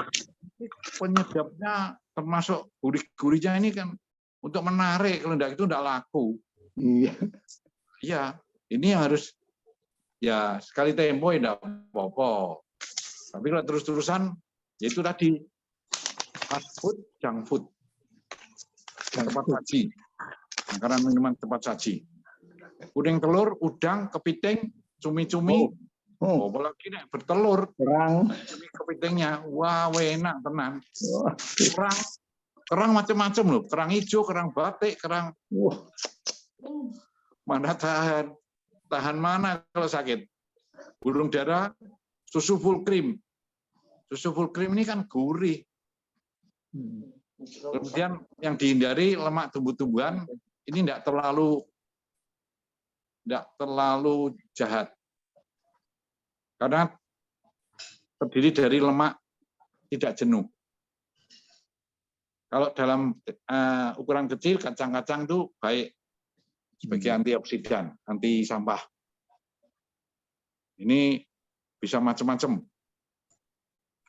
penyebabnya termasuk gurih-gurihnya ini kan untuk menarik, kalau enggak itu enggak laku. Iya. Iya, ini harus ya sekali tempo enggak apa-apa. Tapi kalau terus-terusan, ya itu tadi fast food, junk food, cepat saji, makanan minuman cepat saji, kuning telur, udang, kepiting, cumi-cumi, apalagi nek bertelur, Kerang. cumi kepitingnya, wah enak tenan. Kerang macam-macam loh, kerang hijau, kerang batik, kerang mana tahan mana kalau sakit. Burung dara, susu full cream. Susu full cream ini kan gurih. Kemudian yang dihindari lemak tumbuh-tumbuhan ini tidak terlalu jahat. Karena terdiri dari lemak tidak jenuh. Kalau dalam ukuran kecil, kacang-kacang itu baik sebagai antioksidan, anti sampah. Ini bisa macam-macam.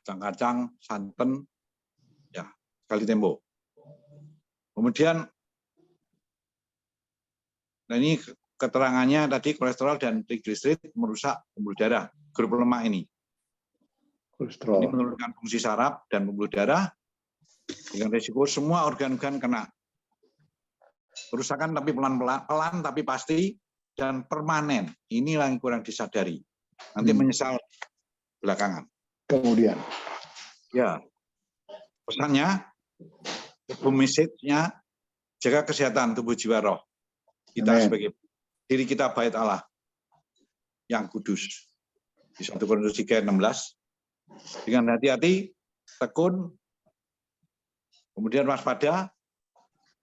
Kacang-kacang, santan, ya sekali tempo. Kemudian, nah ini keterangannya tadi kolesterol dan trigliserid merusak pembuluh darah, grup lemak ini. Ini menurunkan fungsi saraf dan pembuluh darah dengan risiko semua organ-organ kena. Kerusakan tapi pelan tapi pasti dan permanen. Inilah yang kurang disadari. Nanti menyesal belakangan. Kemudian, ya pesannya, message-nya, jaga kesehatan tubuh jiwa roh kita. Amen. Sebagai diri kita bait Allah yang kudus. Di 1 Korintus 3:16, dengan hati-hati, tekun, kemudian waspada,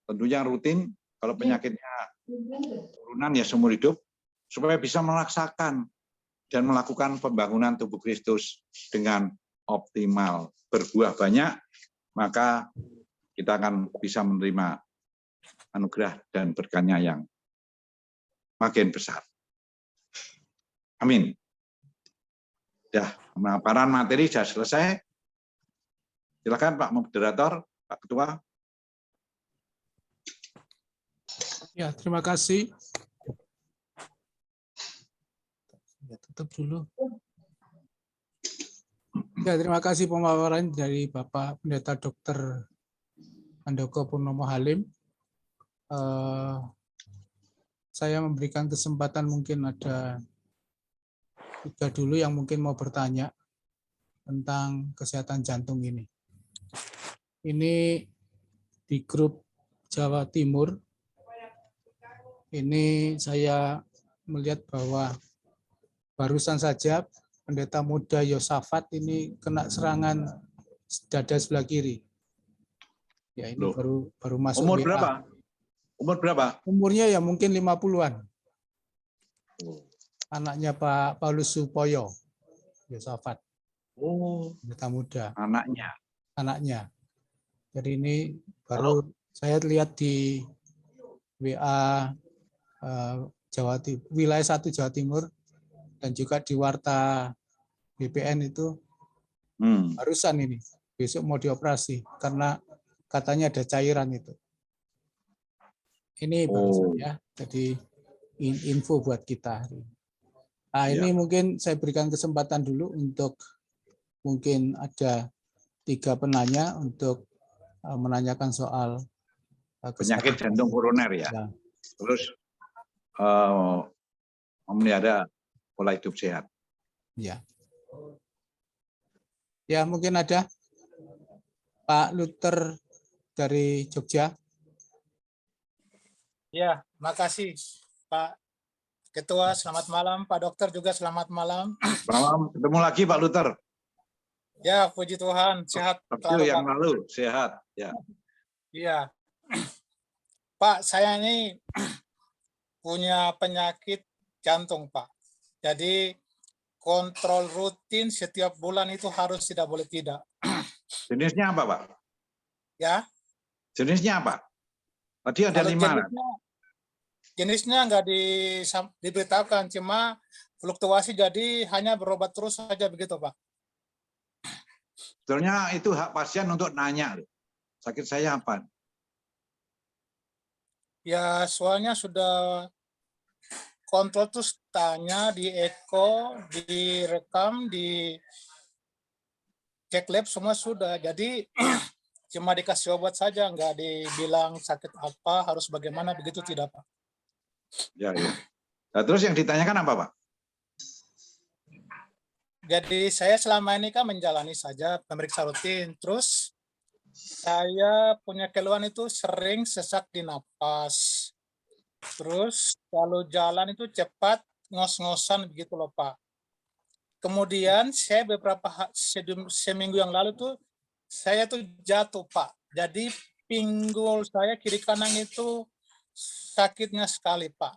tentunya rutin. Kalau penyakitnya turunan ya seumur hidup, supaya bisa melaksanakan dan melakukan pembangunan tubuh Kristus dengan optimal. Berbuah banyak, maka kita akan bisa menerima anugerah dan berkahnya yang makin besar. Amin. Ya, pemaparan materi sudah selesai. Silakan Pak Moderator, Pak Ketua. Ya, terima kasih. Ya, tutup dulu. Ya, terima kasih pemaparan dari Bapak Pendeta Dr. Handoko Purnomo Halim. Saya memberikan kesempatan, mungkin ada 3 dulu yang mungkin mau bertanya tentang kesehatan jantung ini. Ini di grup Jawa Timur, ini saya melihat bahwa barusan saja pendeta muda Yosafat ini kena serangan dada sebelah kiri. Ya, ini baru masuk. Umur WA. berapa? Umur berapa? Umurnya ya mungkin 50-an. Anaknya Pak Paulus Supoyo, Yosafat. Pendeta muda. Anaknya. Jadi ini baru saya lihat di WA Jawa Timur, wilayah 1 Jawa Timur, dan juga di Warta BPN itu barusan ini besok mau dioperasi karena katanya ada cairan itu. Ini barusan ya, jadi info buat kita. Nah, ini mungkin saya berikan kesempatan dulu untuk mungkin ada 3 penanya untuk menanyakan soal penyakit jantung koroner ya. Terus memelihara pola hidup sehat. Ya. Ya, mungkin ada Pak Luther dari Jogja. Ya, makasih Pak Ketua. Selamat malam, Pak Dokter juga selamat malam. Selamat ketemu lagi Pak Luther. Ya, puji Tuhan, sehat. Waktu yang lalu sehat. Ya. Iya. Pak, saya ini punya penyakit jantung, Pak. Jadi kontrol rutin setiap bulan itu harus, tidak boleh tidak. Jenisnya apa, Pak? Ya. Jenisnya apa? Tadi ada 5. Jenisnya nggak diberitakan, cuma fluktuasi, jadi hanya berobat terus saja begitu, Pak. Sebetulnya itu hak pasien untuk nanya, sakit saya apa? Ya, soalnya sudah kontrol terus, tanya di eko, direkam, di cek lab semua sudah. Jadi cuma dikasih obat saja, nggak dibilang sakit apa, harus bagaimana, begitu tidak, Pak. Ya, ya. Nah, terus yang ditanyakan apa, Pak? Jadi saya selama ini kan menjalani saja pemeriksaan rutin. Terus saya punya keluhan itu sering sesak di napas. Terus kalau jalan itu cepat, ngos-ngosan begitu loh, Pak. Kemudian saya seminggu yang lalu tuh saya tuh jatuh, Pak. Jadi pinggul saya kiri kanan itu sakitnya sekali, Pak.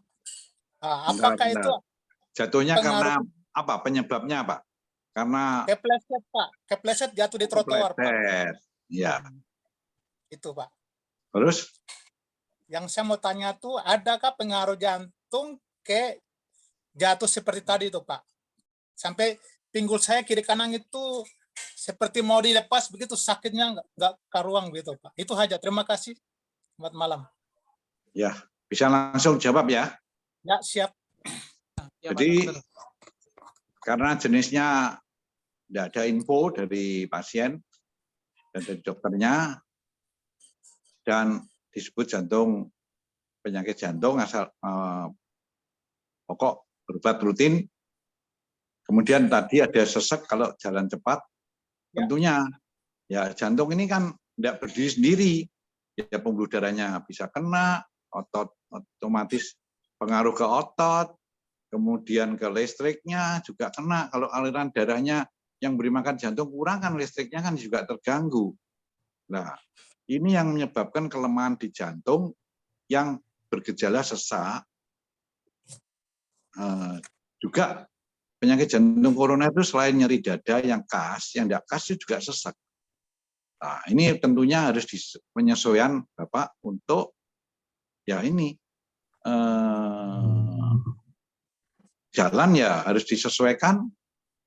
Nah, Bentar, apakah itu bentar. Jatuhnya pengaruh karena apa? Penyebabnya apa? Karena kepleset, Pak? Kepleset jatuh di trotoar, Pak. kepleset. Ya. Itu, Pak. Terus Yang saya mau tanya tuh, adakah pengaruh jantung ke jatuh seperti tadi itu, Pak? Sampai pinggul saya kiri kanan itu seperti mau dilepas begitu, sakitnya nggak karuang gitu, Pak. Itu aja. Terima kasih. Selamat malam. ya bisa langsung jawab ya. Ya, siap. Ya, Pak Jadi Dokter. karena jenisnya tidak ada info dari pasien dan dari dokternya, dan disebut penyakit jantung asal pokok berobat rutin. Kemudian tadi ada sesak kalau jalan cepat. Ya. Tentunya ya jantung ini kan tidak berdiri sendiri. Ya pembuluh darahnya bisa kena, otot otomatis pengaruh ke otot, kemudian ke listriknya juga kena. Kalau aliran darahnya yang beri makan jantung kurang kan listriknya kan juga terganggu. Nah, ini yang menyebabkan kelemahan di jantung yang bergejala sesak. Juga penyakit jantung koroner itu selain nyeri dada yang khas, yang tidak khas itu juga sesak. Nah, ini tentunya harus penyesuaian Bapak untuk ya ini jalan ya harus disesuaikan.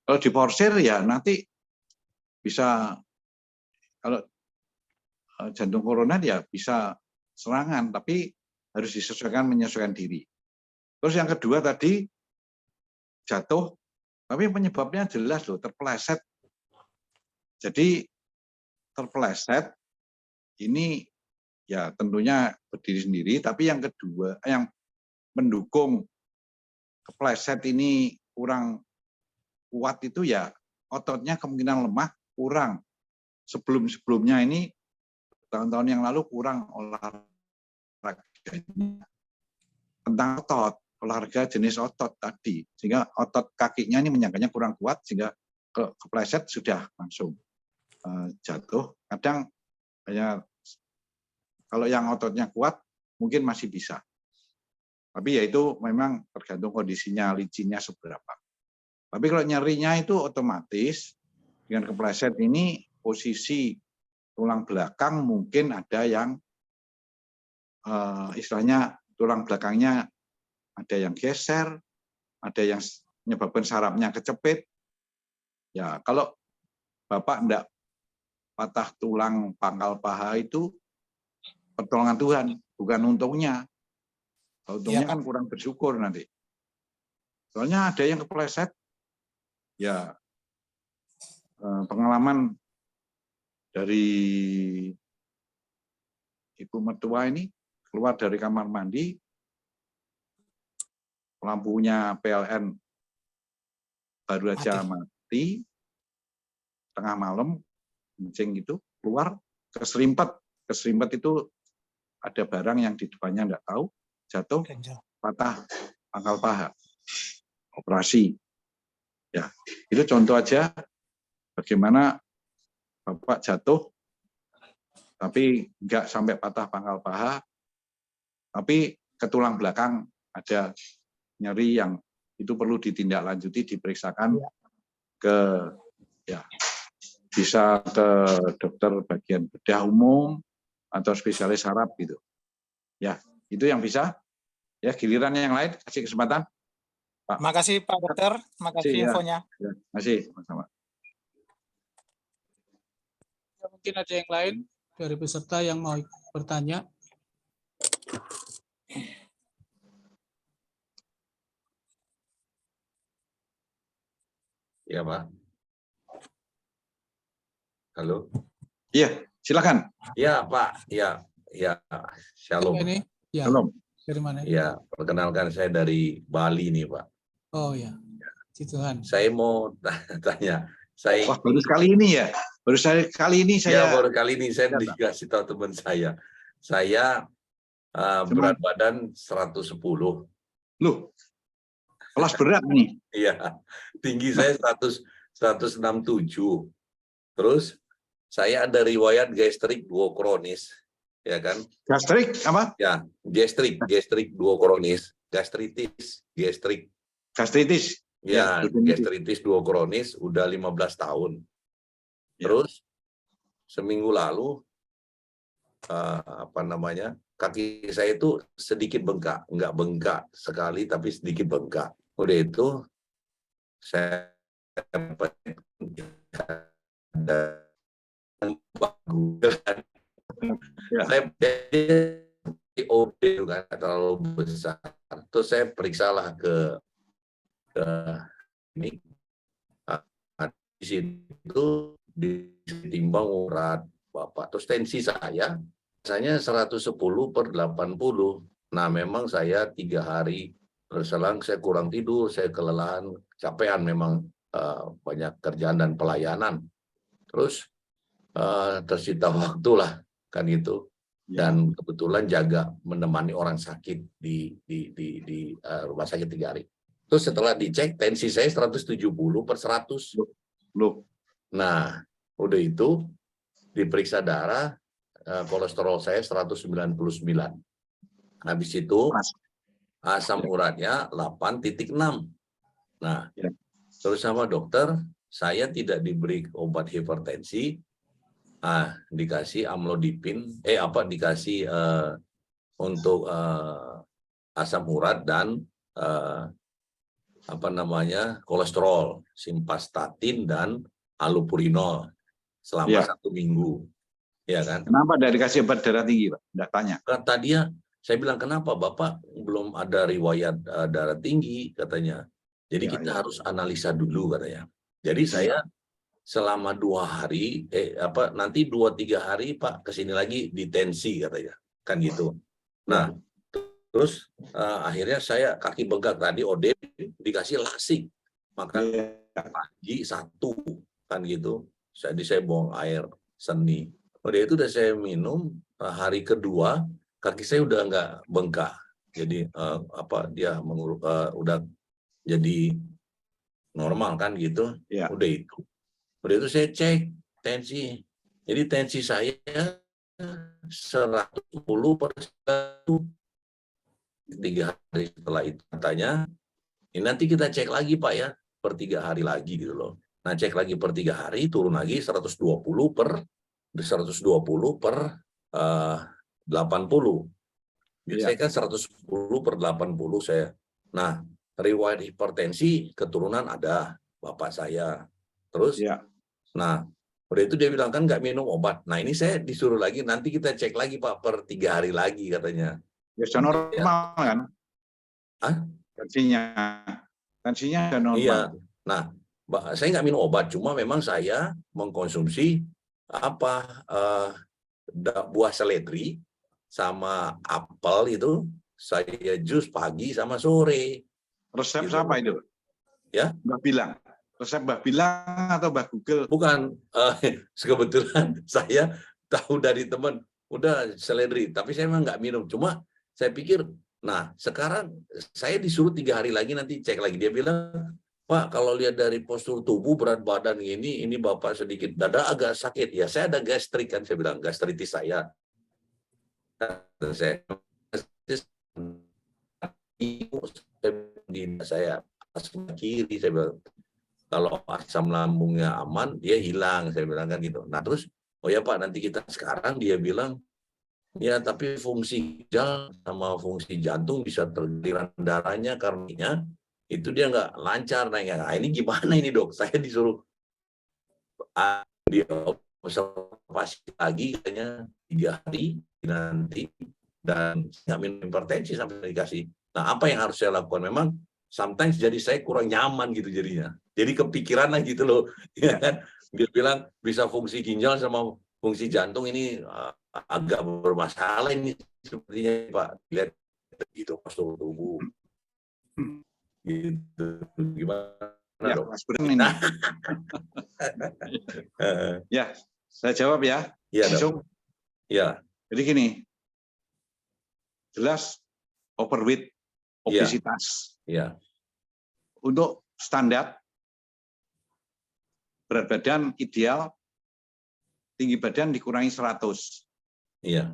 Kalau diporsir ya nanti bisa, kalau jantung koroner ya bisa serangan, tapi harus disesuaikan, menyesuaikan diri. Terus yang kedua tadi jatuh, tapi penyebabnya jelas loh, terpeleset. Jadi terpeleset ini ya tentunya berdiri sendiri, tapi yang kedua yang mendukung kepleset ini kurang kuat itu ya ototnya kemungkinan lemah, kurang. Sebelum-sebelumnya ini tahun-tahun yang lalu kurang olahraganya tentang otot, olahraga jenis otot tadi, sehingga otot kakinya ini menyangkanya kurang kuat sehingga kepleset sudah langsung jatuh. Kadang hanya kalau yang ototnya kuat mungkin masih bisa, tapi ya itu memang tergantung kondisinya licinnya seberapa. Tapi kalau nyerinya itu otomatis dengan kepleset ini posisi tulang belakang mungkin ada yang istilahnya tulang belakangnya ada yang geser, ada yang menyebabkan sarafnya kecepit. Ya, kalau Bapak enggak patah tulang pangkal paha itu pertolongan Tuhan, bukan untungnya. Untungnya kan kurang bersyukur nanti. Soalnya ada yang kepleset, ya pengalaman dari ibu mertua ini keluar dari kamar mandi, lampunya PLN baru aja mati, tengah malam, kencing itu keluar, keserimpet itu ada barang yang di depannya enggak tahu, jatuh, patah pangkal paha, operasi. Ya, itu contoh aja bagaimana Bapak jatuh, tapi enggak sampai patah pangkal paha, tapi ke tulang belakang ada nyeri yang itu perlu ditindaklanjuti, diperiksakan ke ya bisa ke dokter bagian bedah umum atau spesialis saraf gitu. Ya, itu yang bisa. Ya, giliran yang lain kasih kesempatan. Pak. Makasih Pak Dokter, makasih infonya. Ya, masih sama-sama. Mungkin ada yang lain dari peserta yang mau bertanya. Ya, Pak. Halo. Iya, silakan. Ya, Pak. Ya, ya. Shalom. Ini ya Shalom. dari mana? Ya, perkenalkan saya dari Bali nih, Pak. Oh ya, Puji Tuhan. Saya mau tanya. Saya Wah, baru sekali ini ya. Baru kali ini ya, saya baru kali ini saya Siapa? dikasih tahu teman saya. Saya berat badan 110. Loh, kelas berat nih. Iya. Tinggi saya 167. Terus saya ada riwayat gastrik duokronis, ya kan? Gastrik apa? Ya, gastrik duokronis, gastritis, gastrik. Gastritis. Ya, definitif. gastritis duokronis udah 15 tahun. Ya. Terus seminggu lalu kaki saya itu sedikit bengkak, nggak bengkak sekali tapi sedikit bengkak. Udah itu saya ada Ya. saya OB juga terlalu besar. Terus saya periksalah ke ini di situ ditimbang urat Bapak. Terus tensi saya biasanya 110/80. Nah, memang saya 3 hari berselang saya kurang tidur, saya kelelahan, capean memang banyak kerjaan dan pelayanan. Terus tersita waktu lah kan gitu. Dan kebetulan jaga menemani orang sakit di rumah sakit 3 hari. Terus setelah dicek tensi saya 170/100. Loh. Nah, udah itu diperiksa darah, kolesterol saya 199. Habis itu asam uratnya 8,6. Nah, terus sama dokter, saya tidak diberi obat hipertensi, dikasih amlodipin, dikasih untuk asam urat dan kolesterol, simvastatin dan allopurinol selama 1 minggu, ya kan? Kenapa tidak dikasih obat darah tinggi, Pak? Tidak tanya. Kata dia, saya bilang kenapa Bapak belum ada riwayat darah tinggi katanya. Jadi kita harus analisa dulu katanya. Jadi saya selama 2 hari, nanti 2-3 hari Pak kesini lagi di tensi katanya, kan gitu. Nah, terus akhirnya saya kaki bengkak tadi OD dikasih lasik, maka pagi 1 kan gitu. Jadi saya buang air seni. Udah itu udah saya minum, hari kedua kaki saya udah nggak bengkak. Jadi dia udah jadi normal kan gitu. Udah itu saya cek tensi. Jadi tensi saya 110/100. 3 hari setelah itu katanya, ini nanti kita cek lagi Pak ya, per 3 hari lagi gitu loh. Nah, cek lagi per 3 hari, turun lagi 120/80. Saya kan 110/80 saya. Nah, riwayat hipertensi keturunan ada bapak saya. Terus, nah, udah itu dia bilang kan nggak minum obat. Nah, ini saya disuruh lagi, nanti kita cek lagi Pak per 3 hari lagi katanya. Ya, normal kan? Tensinya normal. Iya. Nah, saya nggak minum obat, cuma memang saya mengkonsumsi buah seledri sama apel itu saya jus pagi sama sore. Resep siapa itu? Ya, Mbah Bilang. Resep Mbah Bilang atau Mbah Google? Bukan. Kebetulan saya tahu dari teman, udah seledri, tapi saya memang nggak minum. Cuma saya pikir, nah sekarang saya disuruh 3 hari lagi nanti cek lagi. Dia bilang, Pak, kalau lihat dari postur tubuh, berat badan ini Bapak sedikit dada agak sakit. Ya, saya ada gastrik kan, saya bilang, gastritis saya. Saya asam kiri, saya bilang, kalau asam lambungnya aman, dia hilang, saya bilang kan gitu. Nah terus, oh ya Pak, nanti kita sekarang dia bilang, ya tapi fungsi ginjal sama fungsi jantung bisa tergeliran darahnya karena itu dia nggak lancar naiknya. Nah, ini gimana ini dok? Saya disuruh diobservasi lagi katanya 3 hari nanti dan nggak minum hipertensi sampai dikasih. Nah apa yang harus saya lakukan? Memang sometimes jadi saya kurang nyaman gitu jadinya. Jadi kepikiran lah gitu loh. Ya kan? Dia bilang bisa fungsi ginjal sama fungsi jantung ini agak bermasalah ini sepertinya Pak. Lihat gitu postur tubuh. Gitu. Gimana Ya, dong? Mas Burhan ini. Ya, saya jawab ya. Iya, Langsung. Ya. Jadi gini, jelas overweight, obesitas. Ya. Untuk standar berat badan ideal, tinggi badan dikurangi 100. Iya.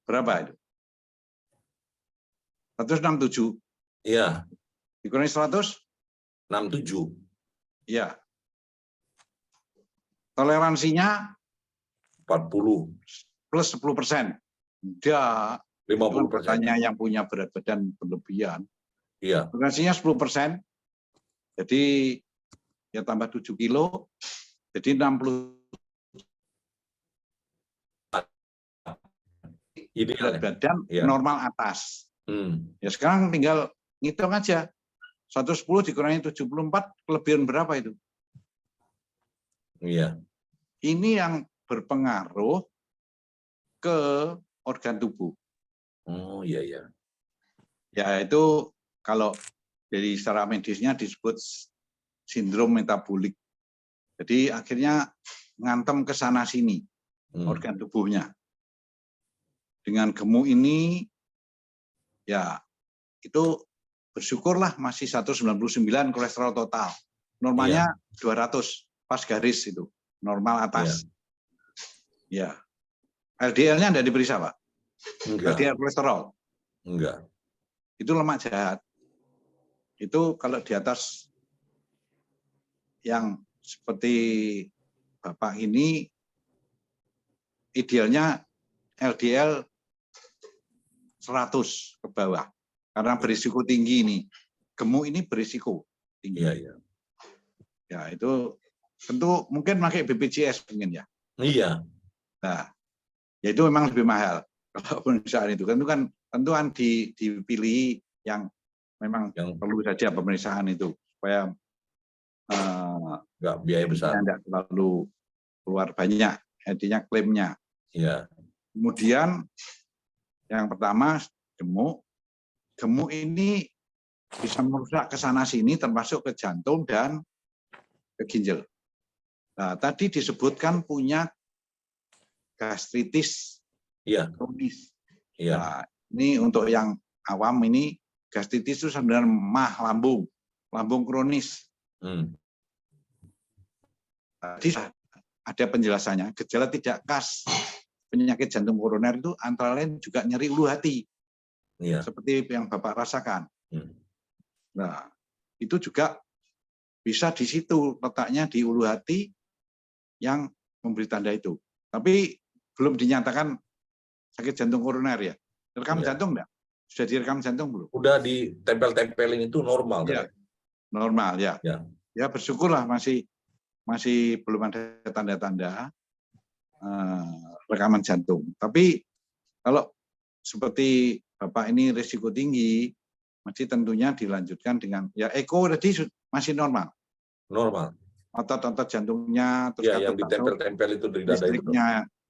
Berapa itu? 167. Iya. Dikurangi 100? 67. Ya. Toleransinya 40. Plus 10%. Tidak. 50%. Katanya yang punya berat badan berlebihan. Iya. Toleransinya 10%. Jadi ya tambah 7 kilo. Jadi 60. Ideal. Berat badan Ya. normal atas. Hmm. Ya sekarang tinggal ngitung aja. 110 dikurangi 74, kelebihan berapa itu? Iya. Ini yang berpengaruh ke organ tubuh. Oh iya iya. Ya itu kalau dari secara medisnya disebut sindrom metabolik. Jadi akhirnya ngantem ke sana sini organ tubuhnya. Dengan gemuk ini ya itu bersyukurlah masih 199 kolesterol total. Normalnya 200 pas garis itu, normal atas. Ya. LDL-nya tidak diperiksa, Pak? Enggak. LDL kolesterol? Enggak. Itu lemak jahat. Itu kalau di atas yang seperti Bapak ini, idealnya LDL 100 ke bawah. Karena berisiko tinggi ini. Gemuk ini berisiko tinggi. Iya, iya. Ya, itu tentu mungkin pakai BPJS mungkin ya. Iya. Nah, ya itu memang lebih mahal. Kalau pemeriksaan itu kan tentuan dipilih yang memang perlu saja pemeriksaan itu supaya nggak biaya besar. Tidak terlalu keluar banyak, artinya klaimnya. Iya. Kemudian yang pertama gemuk. Gemuk ini bisa merusak ke sana sini termasuk ke jantung dan ke ginjal. Nah, tadi disebutkan punya gastritis kronis. Iya. Nah, ini untuk yang awam ini gastritis itu sebenarnya mah lambung kronis. Tadi ada penjelasannya, gejala tidak khas penyakit jantung koroner itu antara lain juga nyeri ulu hati. Seperti yang Bapak rasakan. Nah, itu juga bisa di situ letaknya di ulu hati yang memberi tanda itu. Tapi belum dinyatakan sakit jantung koroner ya. Rekam jantung enggak? Sudah direkam jantung belum? Udah ditempel-tempelin itu normal ya. Kan? Normal ya. Ya bersyukurlah masih belum ada tanda-tanda rekaman jantung. Tapi kalau seperti Bapak ini risiko tinggi, masih tentunya dilanjutkan dengan ya eko tadi masih normal. Normal. Otot-otot jantungnya terus yang ditempel-tempel itu dari dada itu.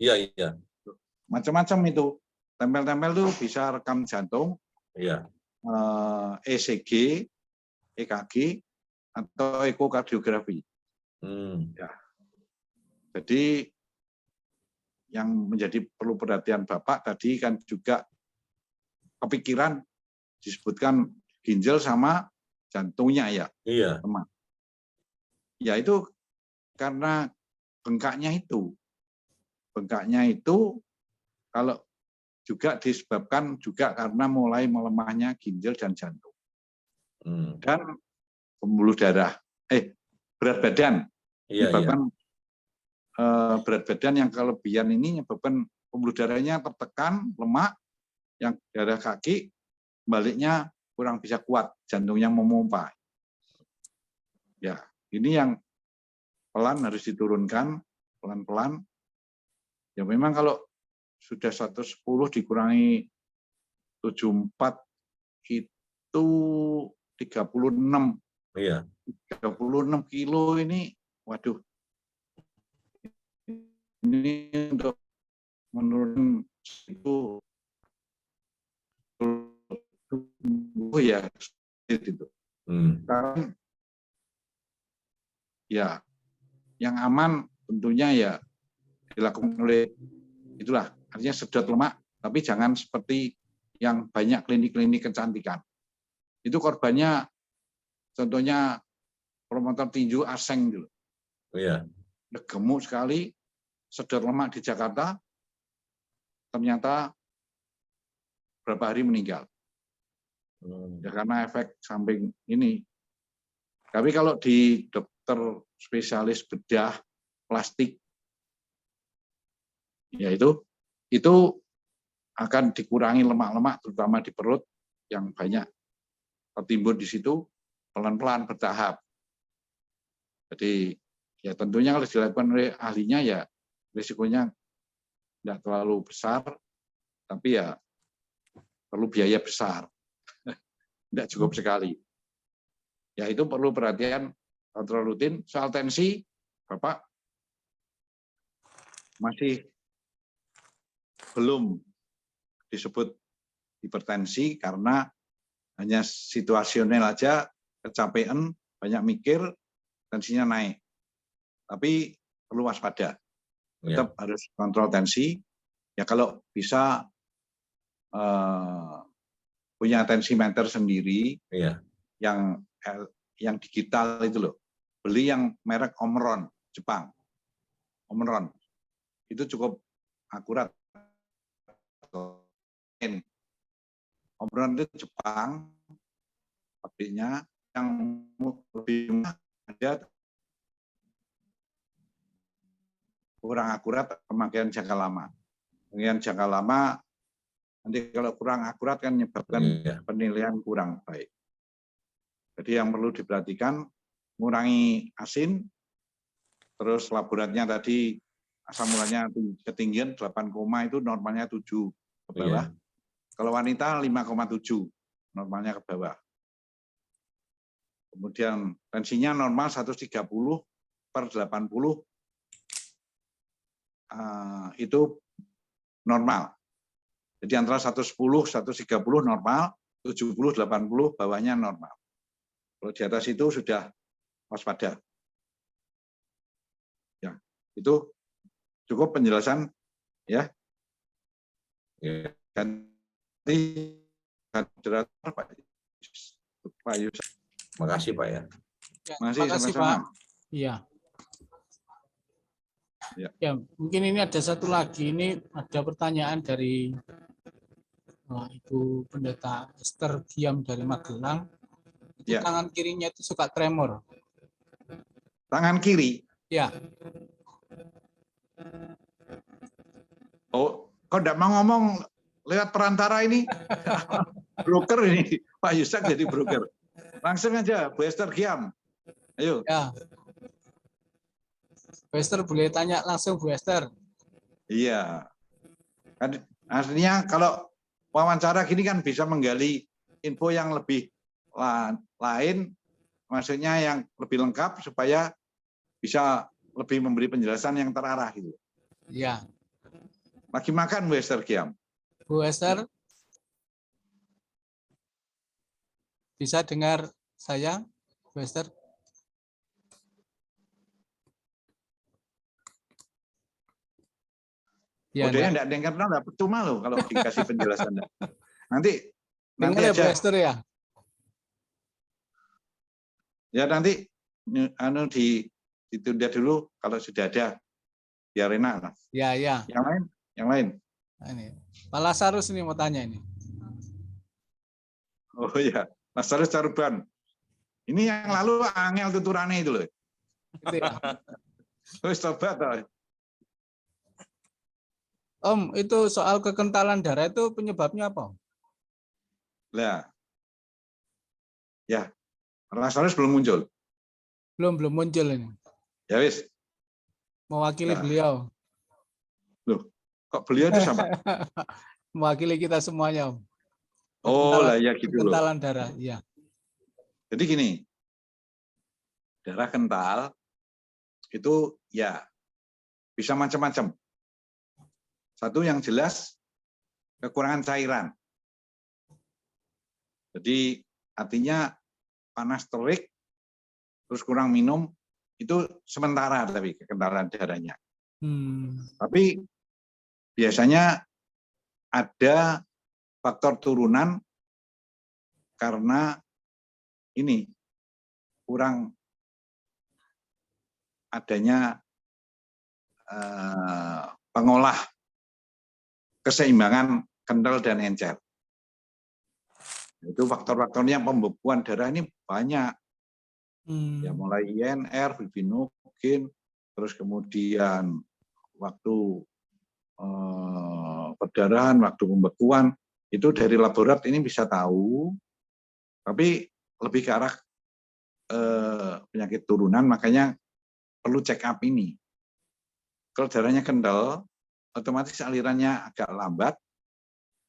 Iya. Macam-macam itu. Tempel-tempel itu bisa rekam jantung. Iya. ECG, EKG atau ekokardiografi. Ya. Jadi yang menjadi perlu perhatian Bapak tadi kan juga kepikiran disebutkan ginjal sama jantungnya ya. Iya. Teman. Ya itu karena bengkaknya itu. Bengkaknya itu kalau juga disebabkan juga karena mulai melemahnya ginjal dan jantung. Dan pembuluh darah. Berat badan. Menyebabkan berat badan yang kelebihan ini menyebabkan pembuluh darahnya tertekan, lemak, yang darah kaki, baliknya kurang bisa kuat, jantungnya memompa. Ya, ini yang pelan harus diturunkan, pelan-pelan. Ya memang kalau sudah 110 dikurangi 74 itu 36 Iya. 36 kilo ini, waduh, ini untuk menurun itu ya itu. Sekarang ya yang aman tentunya ya dilakukan oleh itulah, artinya sedot lemak, tapi jangan seperti yang banyak klinik-klinik kecantikan. Itu korbannya contohnya promotor tinju Aseng dulu. Iya. Gemuk sekali, sedot lemak di Jakarta, ternyata berapa hari meninggal. Ya karena efek samping ini. Tapi kalau di dokter spesialis bedah plastik, ya itu akan dikurangi lemak-lemak, terutama di perut yang banyak tertimbun di situ, pelan-pelan bertahap. Jadi ya tentunya kalau dilakukan oleh ahlinya ya risikonya tidak terlalu besar, tapi ya perlu biaya besar, tidak cukup sekali. Ya itu perlu perhatian, kontrol rutin. Soal tensi, Bapak masih belum disebut hipertensi karena hanya situasional aja, kecapean, banyak mikir, tensinya naik. Tapi perlu waspada, tetap harus kontrol tensi. Ya kalau bisa punya tensimeter sendiri, yang digital itu loh. Beli yang merek Omron, Jepang. Omron. Itu cukup akurat. Omron itu Jepang, pabriknya yang lebih murah ada kurang akurat pemakaian jangka lama. Pemakaian jangka lama nanti kalau kurang akurat kan menyebabkan penilaian kurang baik. Jadi yang perlu diperhatikan, mengurangi asin, terus laboratnya tadi asam uratnya ketinggian 8, itu normalnya 7 ke bawah. Kalau wanita 5,7 normalnya ke bawah. Kemudian tensinya normal 130/80 itu normal. Jadi antara 110, 130 normal, 70, 80 bawahnya normal. Kalau di atas itu sudah waspada. Ya, itu cukup penjelasan ya. Dan moderator Pak Yusuf. Makasih Pak ya. Masih sama-sama. Iya. Ya, mungkin ini ada satu lagi. Ini ada pertanyaan dari Ibu Pendeta Esther Giam dari Magelang. Itu tangan kirinya itu suka tremor. Tangan kiri? Ya. Oh, kok enggak mau ngomong lewat perantara ini? Broker ini, Pak Yusuf jadi broker. Langsung aja, Bu Esther Giam. Ayo. Ya. Bu Esther boleh tanya langsung Bu Esther. Iya. Artinya kalau wawancara gini kan bisa menggali info yang lebih lain, maksudnya yang lebih lengkap supaya bisa lebih memberi penjelasan yang terarah gitu. Iya. Lagi makan Bu Esther Giam. Bu Esther, bisa dengar saya, Bu Esther? Ya, dia enggak dengar, enggak percuma loh kalau dikasih penjelasan. Nanti aja. Bu Esther ya. Ya nanti ditunda dulu kalau sudah ada biar enak. Ya, ya. Yang lain. Nah, ini Pak Lazarus ini mau tanya ini. Oh iya, Lazarus Caruban. Ini yang lalu angel tuturane itu loh. Gitu ya. Wis tobat toh. Om, itu soal kekentalan darah itu penyebabnya apa? Lah. Ya. Lazarus belum muncul. Belum muncul ini. Ya wis. Mewakili beliau. Loh, kok beliau itu sama? Mewakili kita semuanya, Om. Oh lah ya gitu loh. Kekentalan darah, iya. Jadi gini, darah kental itu ya bisa macam-macam. Satu yang jelas kekurangan cairan. Jadi artinya panas terik, terus kurang minum, itu sementara tapi kekentalan darahnya. Tapi biasanya ada faktor turunan karena ini kurang adanya pengolah keseimbangan kental dan encer. Itu faktor-faktornya pembekuan darah ini banyak. Ya mulai INR, fibrinogen, terus kemudian waktu perdarahan, waktu pembekuan, itu dari laborat ini bisa tahu, tapi lebih ke arah penyakit turunan, makanya perlu check up ini. Kalau darahnya kental, otomatis alirannya agak lambat,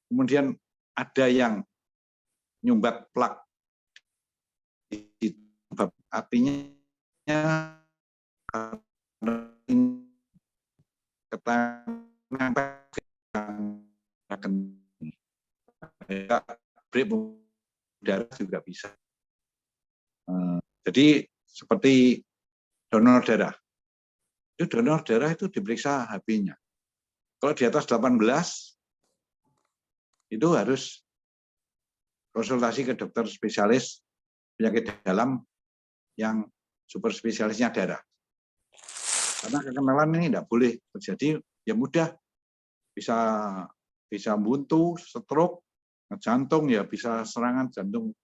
kemudian ada yang nyumbat plak, artinya break darah juga bisa. Jadi seperti donor darah. Itu donor darah itu diperiksa HB-nya. Kalau di atas 18 itu harus konsultasi ke dokter spesialis penyakit dalam yang super spesialisnya darah. Karena kekenalan ini tidak boleh terjadi, ya mudah bisa buntu, stroke, jantung, ya bisa serangan jantung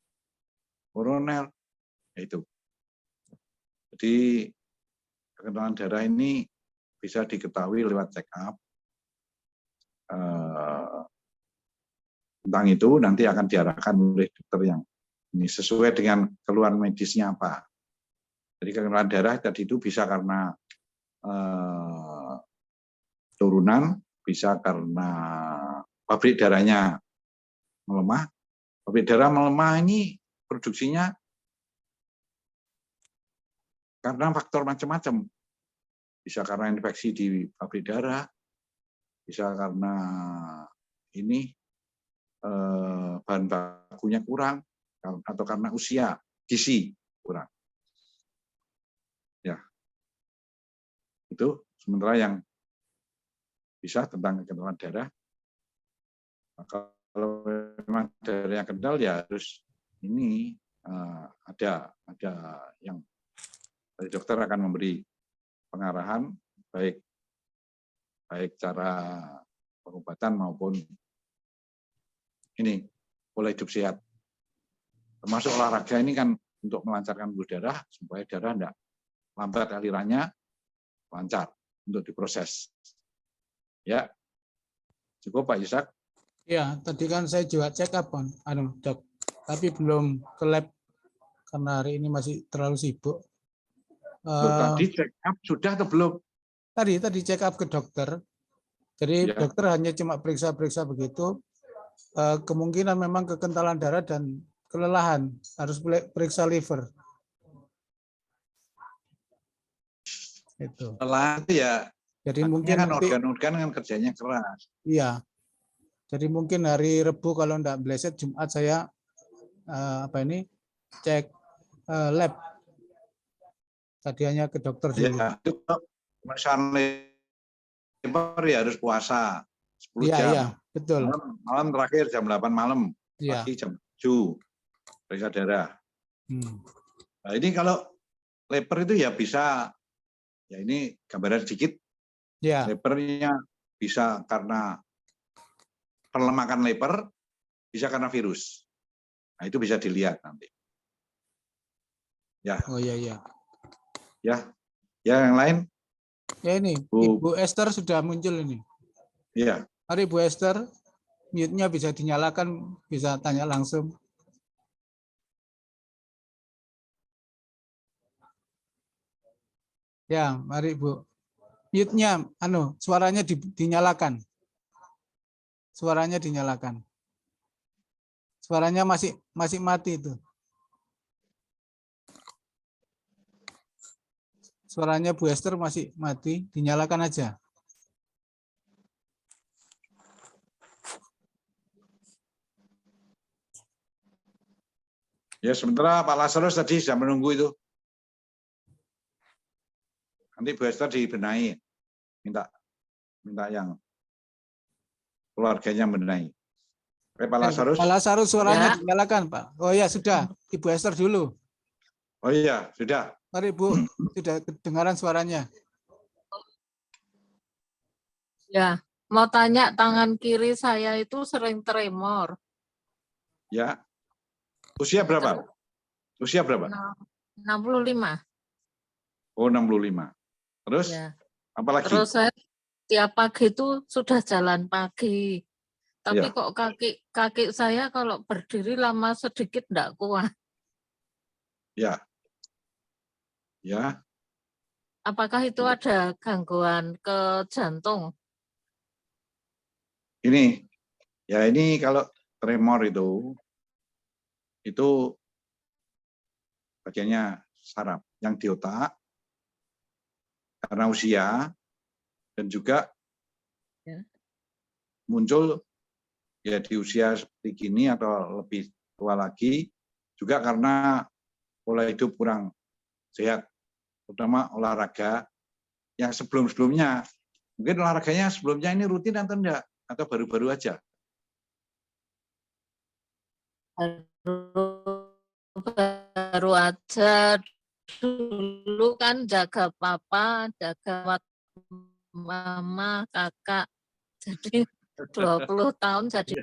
koroner, itu. Jadi kekenalan darah ini bisa diketahui lewat check up. Tentang itu nanti akan diarahkan oleh dokter yang ini sesuai dengan keluhan medisnya apa. Jadi kekenalan darah tadi itu bisa karena turunan, bisa karena pabrik darahnya melemah. Pabrik darah melemah ini produksinya karena faktor macam-macam. Bisa karena infeksi di pabrik darah, bisa karena ini bahan bakunya kurang, atau karena usia, gizi kurang. Ya, itu sementara yang bisa tentang kekentalan darah. Kalau memang darahnya kental ya harus ini ada yang dari dokter akan memberi pengarahan baik cara pengobatan maupun ini pola hidup sehat. Termasuk olahraga ini kan untuk melancarkan pembuluh darah supaya darah tidak lambat alirannya, lancar untuk diproses. Ya, cukup Pak Ishak. Ya, tadi kan saya juga check up, Dok, tapi belum ke lab karena hari ini masih terlalu sibuk. Tadi check up sudah atau belum? Tadi check up ke dokter. Jadi Ya. dokter hanya cuma periksa begitu. Kemungkinan memang kekentalan darah dan kelelahan, harus periksa liver. Itu. Lelah itu ya. Jadi mungkin kan nanti, organ-organ kan kerjanya keras. iya. Jadi mungkin hari Rebu kalau enggak bleset, Jumat saya cek lab. Tadi hanya ke dokter dulu. Ya, itu pemeriksaan liver ya harus puasa 10 Iya, jam. iya, betul. Malam terakhir jam 8 malam, Iya. pagi jam 7 periksa darah. Nah, ini kalau leper itu ya bisa, ya ini gambaran sedikit. Ya. Lepernya bisa karena perlemakan leper, bisa karena virus. Nah, itu bisa dilihat nanti. Ya. Oh iya. Ya, yang lain? Ya ini, Ibu Esther sudah muncul ini. Iya. Mari Bu Esther, mute-nya bisa dinyalakan, bisa tanya langsung. Ya, mari Bu. Mute-nya, suaranya dinyalakan. Suaranya dinyalakan. Suaranya masih mati itu. Suaranya Bu Esther masih mati, dinyalakan aja. Ya, sementara Pak Lazarus tadi sudah menunggu itu. Nanti Bu Esther dibenahi. Minta yang keluarganya benahi. Oke, Pak Lazarus. Pak Lazarus suaranya dinyalakan, Pak. Oh ya, sudah. Ibu Esther dulu. Oh iya, sudah. Mari Bu, sudah kedengaran suaranya. Ya, mau tanya tangan kiri saya itu sering tremor. Ya. Usia berapa? Usia berapa? 65. Oh, 65. Terus? Ya. Apalagi? Terus saya tiap pagi itu sudah jalan pagi. Tapi Ya. kok kaki saya kalau berdiri lama sedikit enggak kuat. Ya. Ya. Apakah itu ada gangguan ke jantung? Ini. Ya, ini kalau tremor itu bagiannya saraf yang di otak karena usia dan juga muncul ya di usia seperti gini atau lebih tua lagi juga karena pola hidup kurang sehat, terutama olahraga yang sebelum-sebelumnya. Mungkin olahraganya sebelumnya ini rutin atau enggak atau baru-baru aja? Baru aja, dulu kan jaga papa, jaga mama, kakak, jadi 20 tahun jadi.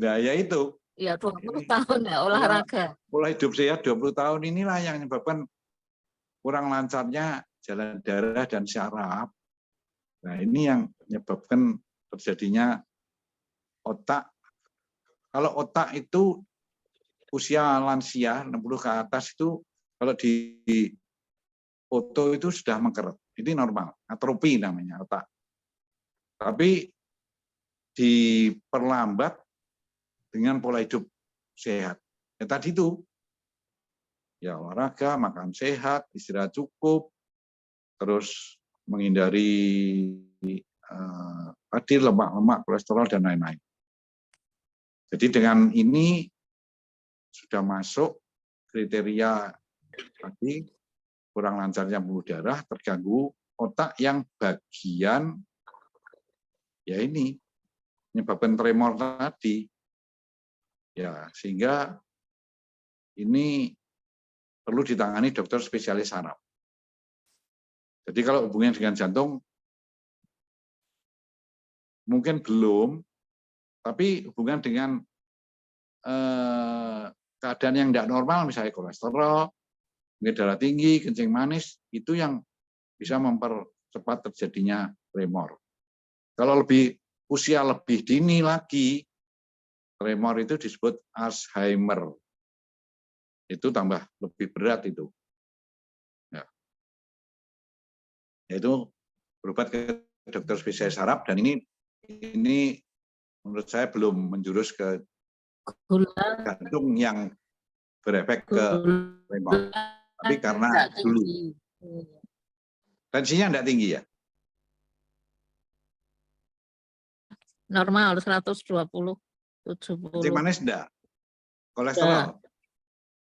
Nah, ya itu. Ya 20 tahun ya olahraga. Pola hidup sehat 20 tahun inilah yang menyebabkan kurang lancarnya jalan darah dan syaraf. Nah, ini yang menyebabkan terjadinya otak. Kalau otak itu usia lansia 60 ke atas itu kalau di foto itu sudah mengkeret. Ini normal, atrofi namanya otak. Tapi diperlambat dengan pola hidup sehat. Ya tadi itu, ya olahraga, makan sehat, istirahat cukup, terus menghindari tadi lemak-lemak, kolesterol dan lain-lain. Jadi dengan ini sudah masuk kriteria tadi kurang lancarnya pembuluh darah, terganggu otak yang bagian ya ini menyebabkan tremor tadi. Ya, sehingga ini perlu ditangani dokter spesialis saraf. Jadi kalau hubungan dengan jantung mungkin belum, tapi hubungan dengan keadaan yang tidak normal, misalnya kolesterol, darah tinggi, kencing manis, itu yang bisa mempercepat terjadinya tremor. Kalau usia lebih dini lagi, tremor itu disebut Alzheimer. Itu tambah lebih berat itu. Ya. Yaitu berobat ke dokter spesialis saraf dan ini menurut saya belum menjurus ke jantung yang berefek ke tremor. Tapi karena dulu tensinya tidak tinggi ya? Normal 120, 70. Kencing manis enggak? Kolesterol?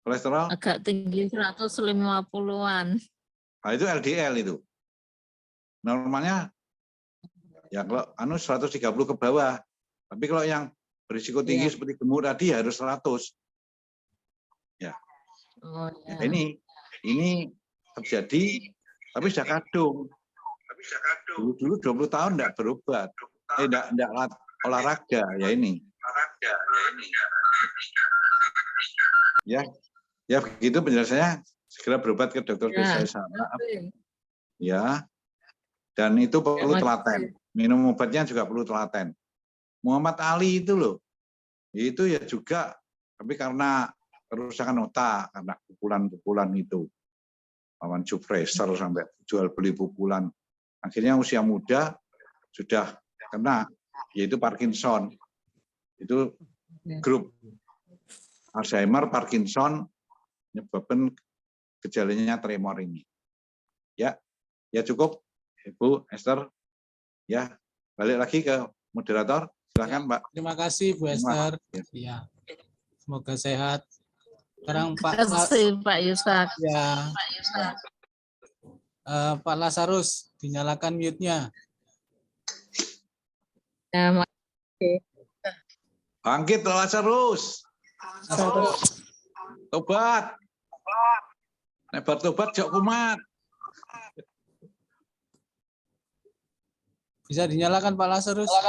Kolesterol? Agak tinggi 150-an. Nah, itu LDL itu. Normalnya ya kalau 130 ke bawah. Tapi kalau yang berisiko tinggi seperti gemuk tadi harus 100. Ya. Oh, ya. Ya, ini terjadi tapi sudah kadung. Dulu 20 tahun enggak berobat. Enggak olahraga ya ini. Ya begitu penjelasannya, segera berobat ke dokter spesialis saraf. Ya. Dan itu perlu telaten. Minum obatnya juga perlu telaten. Muhammad Ali itu loh. Itu ya juga tapi karena kerusakan otak, karena pukulan-pukulan itu. Lawan Jufreser sampai jual beli pukulan. Akhirnya usia muda sudah kena, yaitu Parkinson. Itu grup Alzheimer, Parkinson, menyebabkan gejalanya tremor ini. Ya cukup, Ibu Esther. Ya, balik lagi ke moderator. Silakan, Mbak. Terima kasih Bu Esther. Ya. Semoga sehat. Sekarang Terima kasih Pak Yusak. Ya. Pak Lazarus, dinyalakan mute-nya. Ya, makasih. Bangkit Lazarus. Tobat. Nebar tobat jok kumat. Bisa dinyalakan Pak Lazarus? Oh,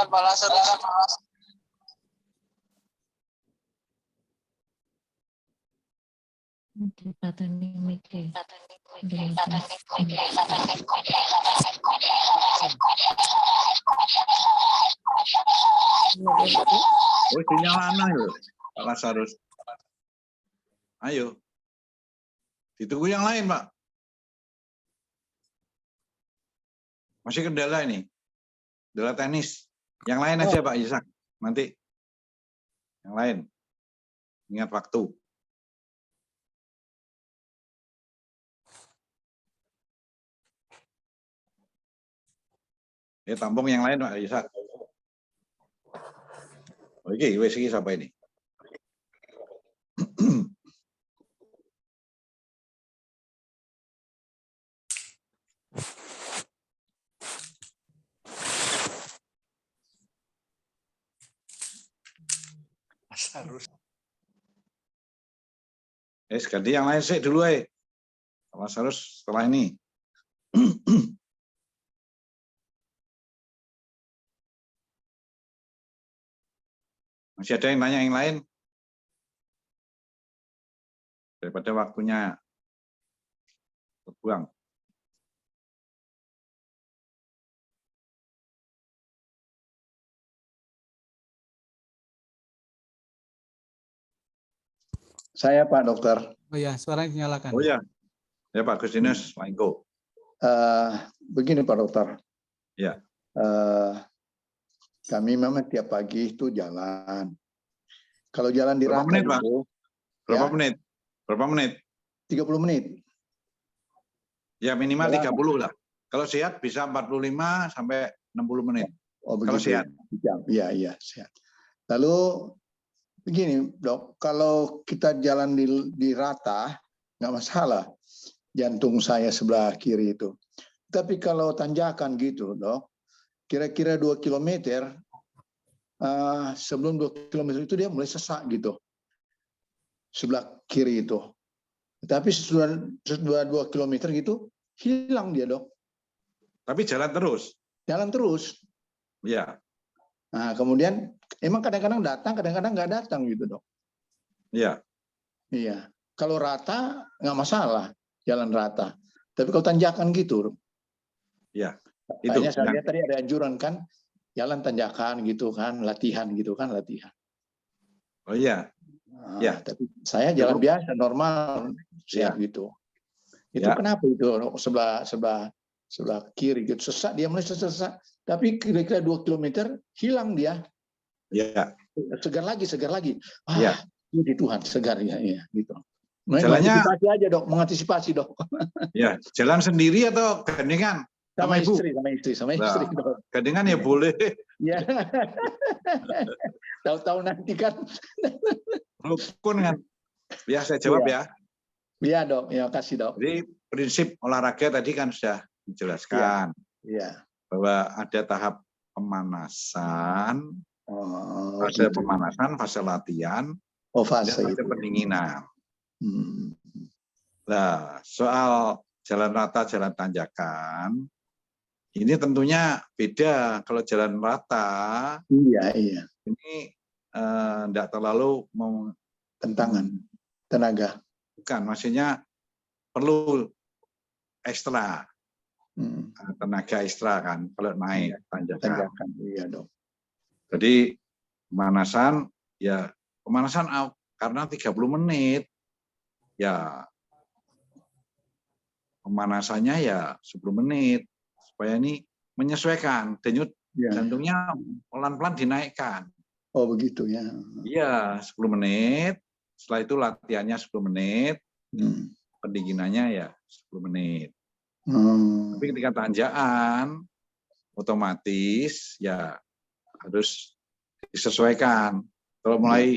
dinyalakan lho, Pak Lazarus. Ayo. Ditunggu yang lain, Pak. Masih kendala ini. Kendala teknis. Yang lain aja, Pak Yusak. Nanti. Yang lain. Ingat waktu. Ya, tampung yang lain, Pak Yusak. Oke, wes iki sampai ini. Ganti yang lain sih dulu, Mas harus setelah ini. Masih ada yang nanya yang lain? Daripada waktunya terbuang. Saya Pak Dokter. Oh ya, suaranya dinyalakan. Oh ya, ya Pak Gustinus Laingko. Begini Pak Dokter. Ya. Kami memang tiap pagi itu jalan. Kalau jalan di Berapa Rata menit, Pak? itu, Berapa ya, menit? Berapa menit? 30 menit. Ya minimal Jalan. 30 lah. Kalau sehat bisa 45 sampai 60 menit. Oh, kalau begitu. sehat. Iya, sehat. Lalu begini, Dok, kalau kita jalan di Rata nggak masalah. Jantung saya sebelah kiri itu. Tapi kalau tanjakan gitu, Dok, kira-kira 2 km, sebelum 2 km itu dia mulai sesak gitu. Sebelah kiri itu. Tapi setelah 2 km gitu, hilang dia, Dok. Tapi jalan terus? Jalan terus. Iya. Nah, kemudian emang kadang-kadang datang, kadang-kadang nggak datang gitu, Dok. Iya. Iya. Kalau rata, nggak masalah. Jalan rata. Tapi kalau tanjakan gitu, Iya. Itu. makanya saya lihat tadi ada anjuran kan, jalan tanjakan gitu kan, latihan gitu kan, latihan. Oh iya. Nah, ya. Tapi saya jalan biasa, normal, sehat Ya. gitu. Itu kenapa itu sebelah kiri gitu sesak, dia mulai sesak. Tapi kira-kira 2 km hilang dia. Iya. Segar lagi. Iya. Puji Tuhan, segar ya, gitu. Jalannya Mengantisipasi aja, Dok, mengantisipasi, Dok. Ya, jalan sendiri atau gandengan? Sama Ibu? istri, Dok. Gandengan ya boleh. Ya. Tahu-tahu nanti kan. Rukun kan. Ya, saya jawab ya. Iya, Dok. Ya, kasih, Dok. Jadi prinsip olahraga tadi kan sudah dijelaskan. Iya. Bahwa ada tahap pemanasan, fase Gitu. pemanasan, fase latihan, Fase dan fase itu. pendinginan. Nah, soal jalan rata, jalan tanjakan, ini tentunya beda. Kalau jalan rata, Iya. ini tidak terlalu tenaga. Bukan, maksudnya perlu ekstra, tenaga ekstra kan, kalau naik tanjakan. Iya, Dok. Jadi pemanasan karena 30 menit, ya pemanasannya ya 10 menit, supaya ini menyesuaikan, denyut jantungnya pelan-pelan dinaikkan. Oh begitu ya. Iya, 10 menit, setelah itu latihannya 10 menit, pendinginannya ya 10 menit. Tapi ketika tanjakan otomatis ya harus disesuaikan. Kalau mulai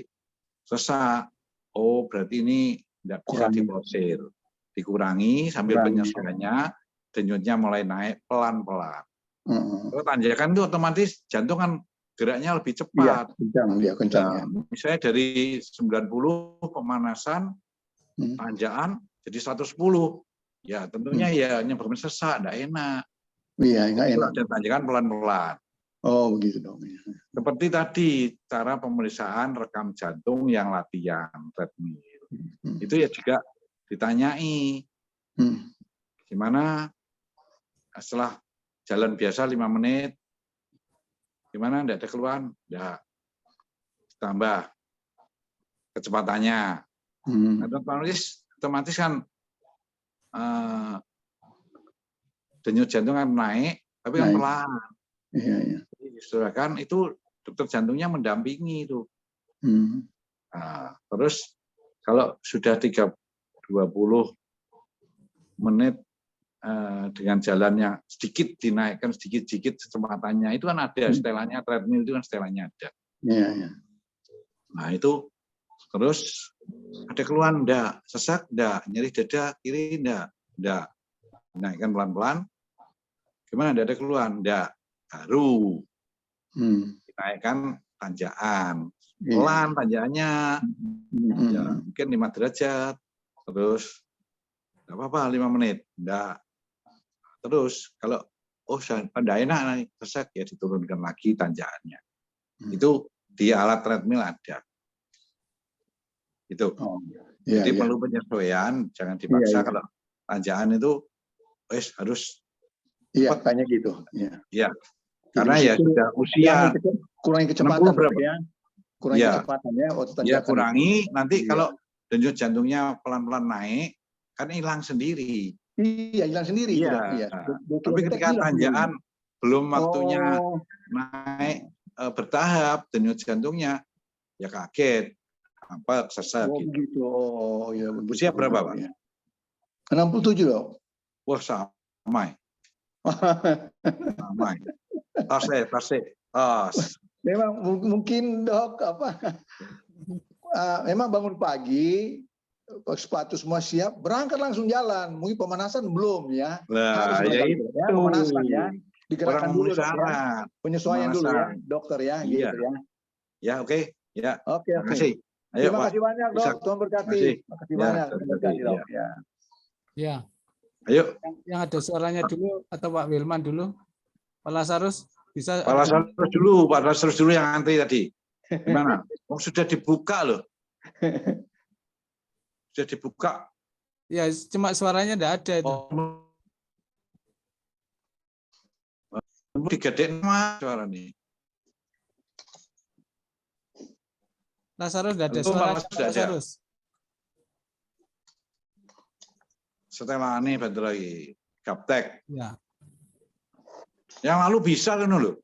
sesak, oh berarti ini tidak bisa diporsir, dikurangi sambil penyesuaiannya, denyutnya mulai naik pelan-pelan. Kalau tanjakan itu otomatis jantung kan geraknya lebih cepat. Iya, kencang ya. Misalnya dari 90 pemanasan, tanjakan jadi 110. Ya tentunya ya nyebabkan sesak, tidak enak. Iya, nggak enak. Dan tanjakan pelan-pelan. Oh begitu dong. Seperti tadi cara pemeriksaan rekam jantung yang latihan treadmill. Itu ya juga ditanyai. Gimana setelah jalan biasa 5 menit, gimana tidak ada keluhan? Tidak. Tambah kecepatannya. Otomatis kan denyut jantung kan naik, tapi kan pelan. Iya. Disesuaikan itu dokter jantungnya mendampingi itu. Nah, terus kalau sudah 20 menit dengan jalannya sedikit dinaikkan sedikit kecepatannya, itu kan ada setelannya, treadmill itu kan setelannya ada. Iya. Nah itu terus ada keluhan enggak, sesak enggak, nyeri dada kiri enggak, dinaikkan pelan-pelan. Gimana enggak ada keluhan enggak, baru dinaikkan tanjakan, pelan tanjakannya, ya, mungkin 5 derajat, terus enggak apa-apa 5 menit, enggak. Terus kalau enggak enak nih sesak ya diturunkan lagi tanjakannya. Itu di alat treadmill ada. Itu. Jadi perlu penyesuaian, jangan dipaksa kalau tanjakan itu harus iya kayaknya gitu. Iya. Karena ya sudah usia kurangi kecepatan berapa? Ya. Kurangi kecepatannya waktu tanjakan. Ya kurangi nanti kalau denyut jantungnya pelan-pelan naik kan hilang sendiri. Iya, hilang sendiri. Iya. Tapi ketika tanjakan belum waktunya naik bertahap denyut jantungnya ya kaget apa sesak gitu. Oh ya. Usia berapa Pak? 67 loh. Wah sama. Sama. Memang mungkin Dok memang bangun pagi sepatu semua siap berangkat langsung jalan, mungkin pemanasan belum ya. Nah, ya itu ya, pemanasan ya. Digerakkan dulu Dok, ya. Penyesuaian dulu ya dokter ya gitu ya. Ya oke. Ya. Oke. Terima kasih. Ayo, terima kasih banyak Dok. Tuhan berkati. Terima kasih banyak. Terima kasih Dok. Ya. Ayo. Yang ada suaranya dulu atau Pak Wilman dulu? Pak Lazarus bisa? Pak Lazarus dulu yang antri tadi. Gimana? Sudah dibuka loh. Sudah dibuka. Ya, cuma suaranya enggak ada itu. Digedein mah suara nih. Lazarus enggak ada suara. Lazarus. Setelah ini bantu lagi. Gaptek. Ya. Yang lalu bisa kan loh.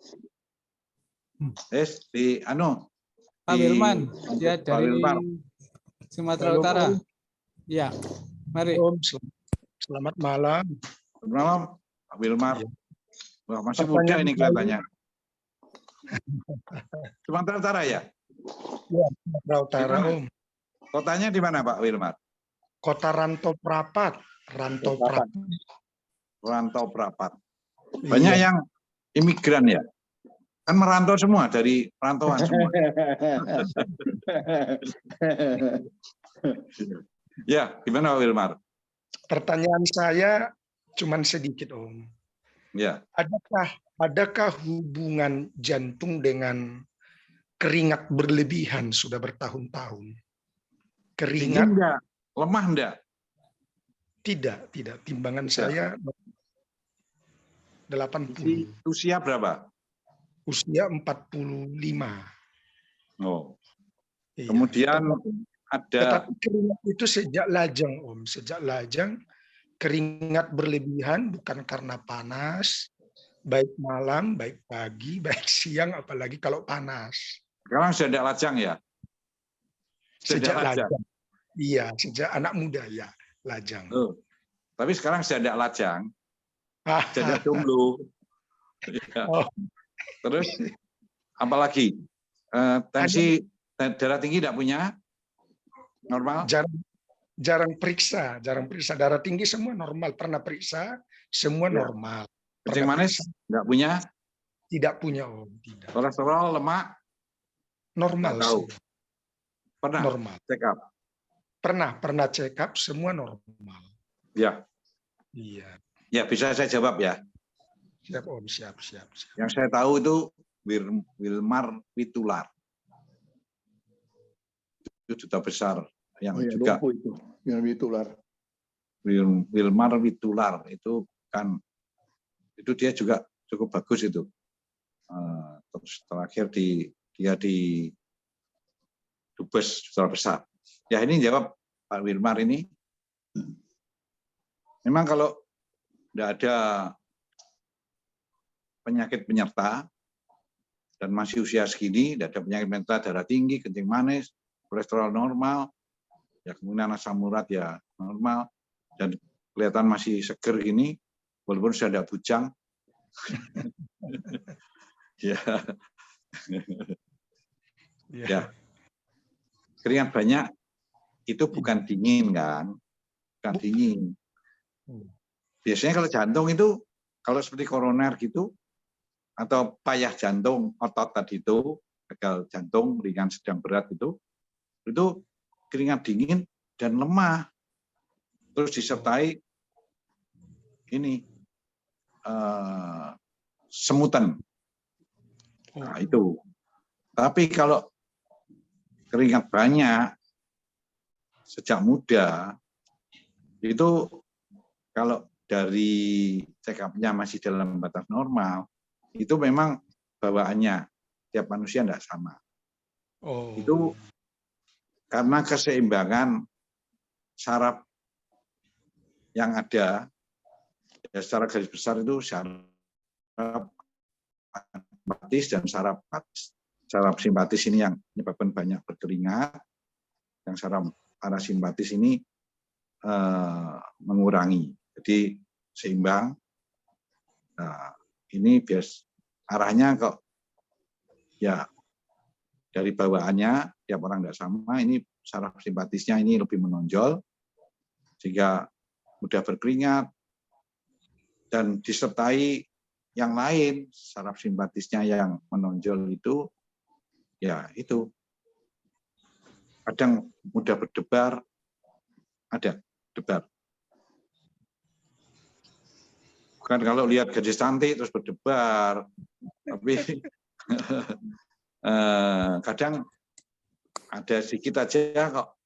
Di Pak Wilman, dia dari Sumatera Utara. Ya, mari. Selamat malam. Selamat malam, Pak Wilmar. Wah, masih muda ini kelihatannya. Sumatera Utara ya? Ya, Sumatera Utara, Om. Kotanya di mana, Pak Wilmar? Kota Rantau Prapat. Rantau Prapat. Banyak yang imigran ya? Kan merantau semua, dari rantauan semua. Ya, gimana Pak Wilmar? Pertanyaan saya cuma sedikit, Om. Ya. Adakah hubungan jantung dengan keringat berlebihan sudah bertahun-tahun? Keringat enggak, lemah enggak? Tidak. Timbangan saya 80. Usia berapa? Usia 45. Oh. Iya. Kemudian Tetapi keringat itu sejak lajang, Om. Sejak lajang, keringat berlebihan bukan karena panas, baik malam, baik pagi, baik siang, apalagi kalau panas. Sekarang sudah lajang ya? Sejak lajang. Iya, sejak anak muda ya, lajang. Tapi sekarang sudah lajang, Jadi jomblo. Ya. Oh. Terus apalagi tensi darah tinggi tidak punya normal? Jarang periksa darah tinggi semua normal, pernah periksa semua Ya. normal. Kencing manis tidak punya? Tidak punya, Om. Tidak. Kolesterol, lemak? Normal. Nggak tahu. Semua. Pernah Normal. check up? Pernah check up semua normal. Ya. Iya. Ya, bisa saya jawab ya. Siap, Om. Siap. Yang saya tahu itu Wilmar Witular. Itu duta besar yang juga itu yang ditular. Wilmar Witular itu kan itu dia juga cukup bagus itu. Terus terakhir dia di Dubes duta besar. Ya ini jawab Pak Wilmar ini. Memang kalau tidak ada penyakit penyerta dan masih usia segini, tidak ada penyakit penyerta, darah tinggi, kencing manis, kolesterol normal, ya kemungkinan asam urat ya normal, dan kelihatan masih seger ini, walaupun sudah ada bujang. Ya. Ya. Keringat banyak itu bukan dingin kan? Bukan dingin. Biasanya kalau jantung itu, kalau seperti koroner gitu, atau payah jantung, otot tadi itu, gagal jantung, ringan, sedang, berat itu keringat dingin dan lemah. Terus disertai ini semutan. Nah, itu. Tapi kalau keringat banyak sejak muda, itu kalau dari check up-nya masih dalam batas normal, itu memang bawaannya tiap manusia tidak sama. Itu karena keseimbangan saraf yang ada, ya secara garis besar itu saraf simpatis dan saraf patis. Saraf simpatis ini yang menyebabkan banyak berkeringat, yang saraf parasimpatis ini mengurangi. Jadi seimbang. Nah, ini arahnya kok ya dari bawaannya tiap orang tidak sama. Ini saraf simpatisnya ini lebih menonjol sehingga mudah berkeringat dan disertai yang lain saraf simpatisnya yang menonjol itu ya itu kadang mudah berdebar, ada debar. Bukan kalau lihat gadis cantik terus berdebar, tapi kadang ada sedikit aja kok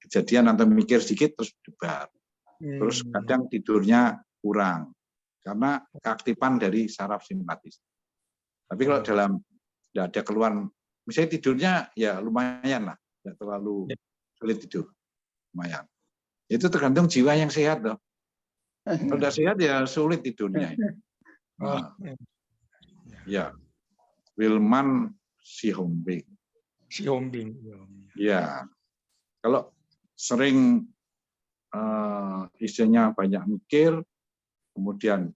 kejadian atau mikir sedikit terus berdebar. Terus kadang tidurnya kurang karena keaktifan dari saraf simpatis. Tapi kalau tidak ada keluhan, misalnya tidurnya ya lumayan lah, tidak terlalu sulit tidur, lumayan. Itu tergantung jiwa yang sehat loh. Kalau tidak sehat ya sulit tidurnya. Nah, ya, Wilman Sihombing. Ya, kalau sering isinya banyak mikir, kemudian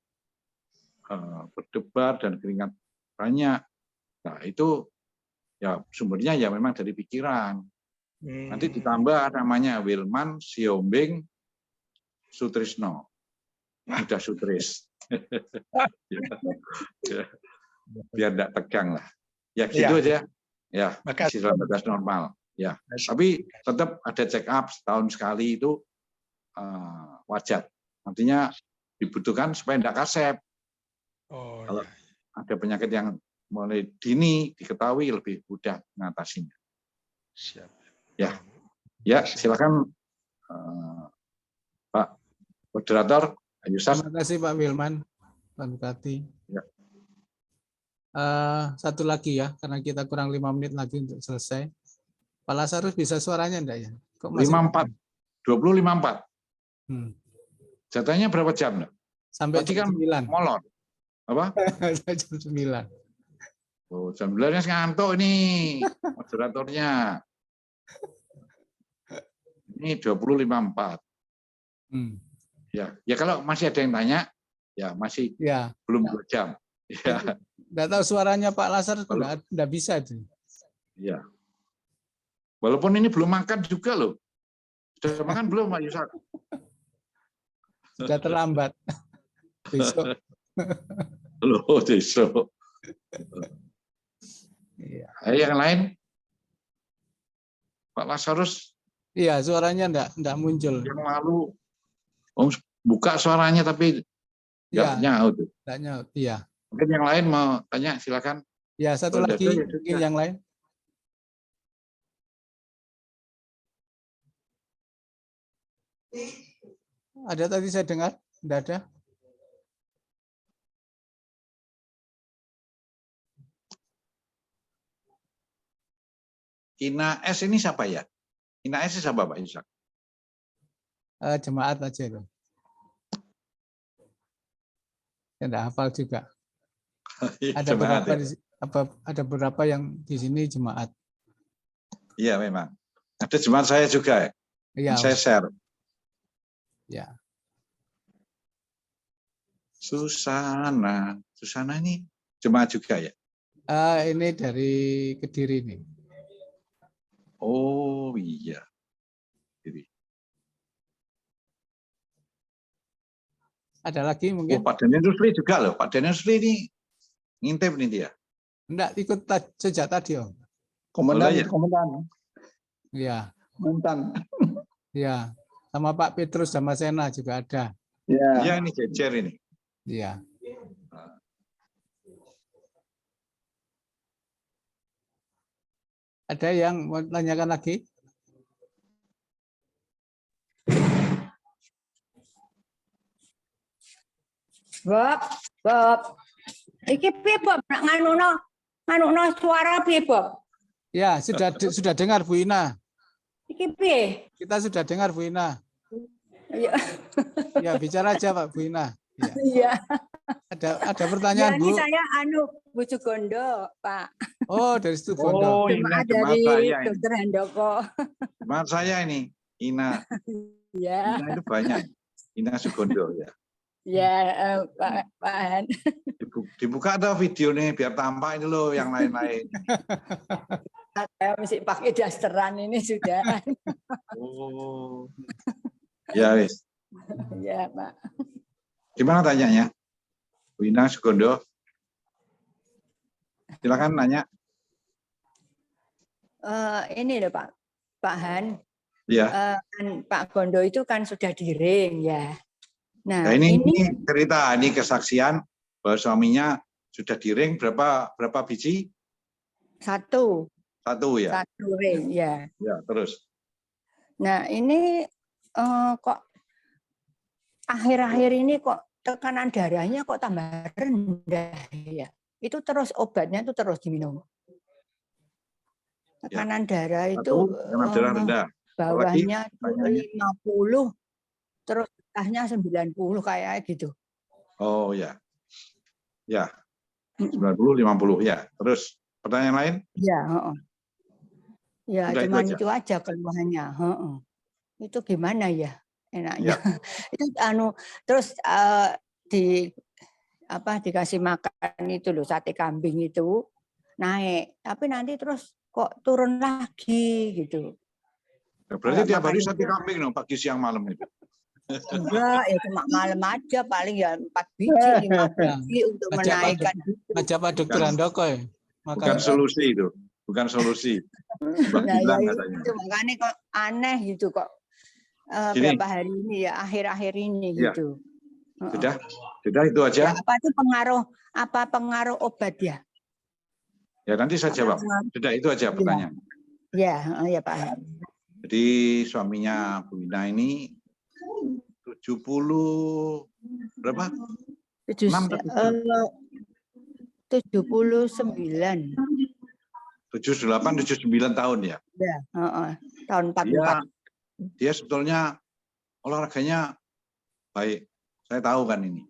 berdebar dan keringat banyak, nah itu ya sumbernya ya memang dari pikiran. Nanti ditambah namanya Wilman Sihombing Sutrisno. Mudah sutris. Ya. Biar tidak tegang lah. Ya gitu aja. Ya, masih dalam batas normal. Ya, tapi tetap ada check up setahun sekali itu wajar. Artinya dibutuhkan supaya tidak kasep. Kalau ada penyakit yang mulai dini diketahui lebih mudah mengatasinya. Ya, ya silakan Pak Moderator. Terima kasih Pak Wilman, Pak Bupati. Ya. Satu lagi ya, karena kita kurang 5 menit lagi untuk selesai. Pak Lazarus bisa suaranya enggak ya? Kok masih 54. Jatahnya berapa jam? Sampai tadi jam 9. Molor. Apa? Sampai jam 9. Oh, jam 9-nya ngantuk ini moderatornya. Ini 20.54. Ya kalau masih ada yang tanya, ya masih Ya, belum 2 jam. Ya, nggak tahu suaranya Pak Lasar nggak bisa itu. ya. Walaupun ini belum makan juga loh. Sudah makan belum, Pak Yusak? Sudah terlambat. Besok. Loh, besok. Iya. Yang lain? Pak Lazarus? Iya, suaranya enggak muncul. Yang malu. Buka suaranya tapi nggak nyaut. Enggak nyaut. Iya. Mungkin yang lain mau tanya, silakan. Ya, satu Kalau lagi ada, mungkin yang lain. Ada tadi saya dengar, enggak ada. Ina S ini siapa ya? Ina S siapa, Pak Yusak? Jemaat aja itu. Saya enggak hafal juga. Ada Jemaat, beberapa ya? ada beberapa yang di sini jemaat. Iya memang. Ada jemaat saya juga ya. Iya. Saya share. Ya. Susana ini jemaat juga ya? Ini dari Kediri nih. Oh iya. Jadi. Ada lagi mungkin? Oh, Pak Daniel Rusli juga loh. Pak Daniel Rusli ini ngintip nih dia. Enggak, ikut sejak tadi, Om. Komandan, ya? komandan. Iya. Mantan. Iya. Sama Pak Petrus sama Sena juga ada. Ya. Iya, ini jejer ini. Iya. Ada yang mau tanyakan lagi? Bob. Iki piye, Bob? Nak nganuno suara piye, Bob? Ya, sudah dengar Bu Ina. Iki piye? Kita sudah dengar Bu Ina. Iya. Ya, bicara aja Pak Bu Ina. Ya. Iya. Ada pertanyaan, Ya, Bu? ini saya Bu Sugondo, Pak. Oh, dari situ Bondo. Oh, ini Jemaat jemaat dari saya ini. Dr. Handoko. Jemaat saya ini, Ina. Ya. Ina itu banyak. Ina Sugondo ya. Ya, Pak Han. Dibuka atau video nih biar tampak ini loh yang lain-lain. Saya mesti pakai dasteran ini sudah. Oh. Ya, wis. Ya, Pak. Gimana tanyanya? Bu Ina Sugondo. Silakan nanya. Ini loh Pak Han. Iya. Kan Pak Gondo itu kan sudah di ring ya. Nah, ini cerita, ini kesaksian bahwa suaminya sudah di ring berapa biji? Satu ya. Satu ring ya. Ya, terus. Nah, ini kok akhir-akhir ini kok tekanan darahnya kok tambah rendah ya. Itu terus obatnya itu terus diminum. Tekanan darah itu darah rendah. bawahnya 50, terus atasnya 90 kayak gitu. Oh ya. Ya. 90 50 ya. Terus pertanyaan lain? Ya, ya sudah cuman itu aja keluhannya. Itu gimana ya enaknya? Ya. Itu terus dikasih makan itu loh, sate kambing itu naik, tapi nanti terus kok turun lagi gitu. Berarti tiap hari sate kambing dong, pagi siang malam itu. Enggak, ya cuma malam aja paling ya 4 biji 5 biji untuk menaikkan. Ngajak Pak Dokter Handoko ya. Bukan solusi itu, bukan solusi. Nah, ya, itu makanya kok aneh gitu kok. Berapa hari ini ya, akhir-akhir ini ya. gitu. Sudah itu aja. Ya, apa pengaruh obat ya? Ya nanti saya jawab. Sudah itu aja pertanyaan. Ya, ya Pak. Jadi suaminya Bu Ina ini 70 berapa? 79. 78 79 tahun ya. Ya, tahun 44. Dia sebetulnya olahraganya baik. Saya tahu kan ini.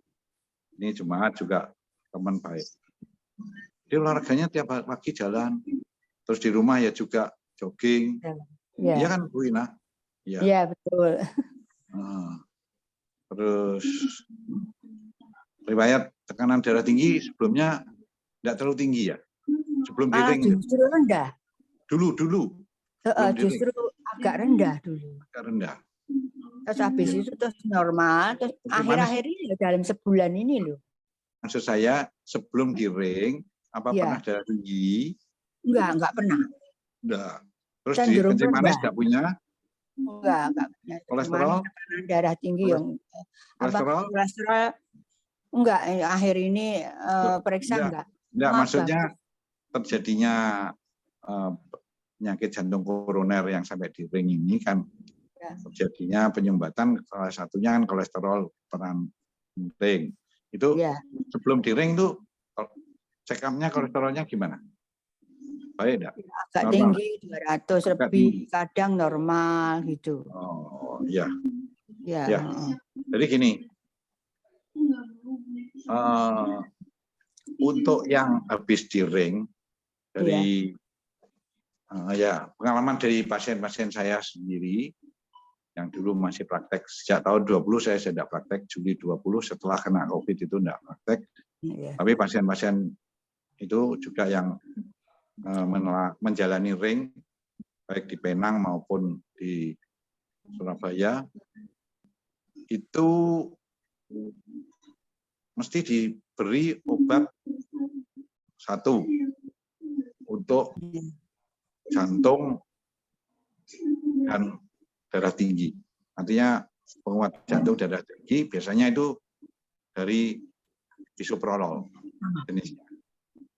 Ini jemaat juga teman baik. Dia olahraganya tiap pagi jalan. Terus di rumah ya juga jogging. Iya kan Bu Ina? Iya betul. Terus riwayat tekanan darah tinggi sebelumnya tidak terlalu tinggi ya? Sebelum Malah diring. justru rendah. Dulu. Sebelum diring. Justru agak rendah dulu. Agak rendah. Terus habis itu terus normal. Terus Bagaimana akhir-akhir ini loh, dalam sebulan ini loh. Maksud saya sebelum diring, apa Ya. pernah darah tinggi? Enggak pernah. Enggak. Terus di Cenderung kencing manis rendah. enggak punya? Enggak punya. Kolesterol? Cuman tekanan darah tinggi yang Kolesterol? kolesterol enggak, akhir ini periksa enggak. Enggak, Maaf, maksudnya bagus. terjadinya penyakit jantung koroner yang sampai di ring ini kan Ya. terjadinya penyumbatan, salah satunya kan kolesterol peran ring. Itu Ya. sebelum di ring tuh check up-nya kolesterolnya gimana? Baik enggak? Agak Normal. tinggi 200 Agak lebih, tinggi. kadang normal gitu. Oh iya. Ya. Ya. Jadi gini, untuk yang habis di ring dari pengalaman dari pasien-pasien saya sendiri yang dulu masih praktek sejak tahun 20 saya sudah praktek, Juli 20 setelah kena COVID itu enggak praktek. Ya. Tapi pasien-pasien itu juga yang menjalani ring baik di Penang maupun di Surabaya itu mesti diberi obat satu untuk jantung dan darah tinggi. Artinya penguat jantung darah tinggi biasanya itu dari bisoprolol jenisnya.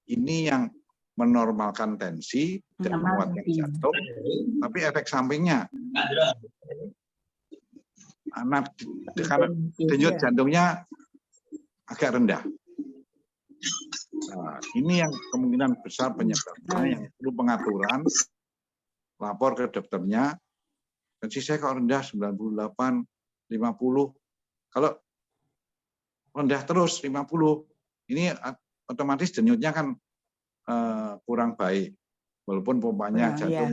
Ini yang menormalkan tensi dan menguatkan jantung, tapi efek sampingnya denyut jantungnya agak rendah. Nah, ini yang kemungkinan besar penyebabnya yang perlu pengaturan. Lapor ke dokternya. Tensi saya kok rendah 98, 50. Kalau rendah terus 50, ini otomatis denyutnya kan kurang baik. Walaupun pompanya jantung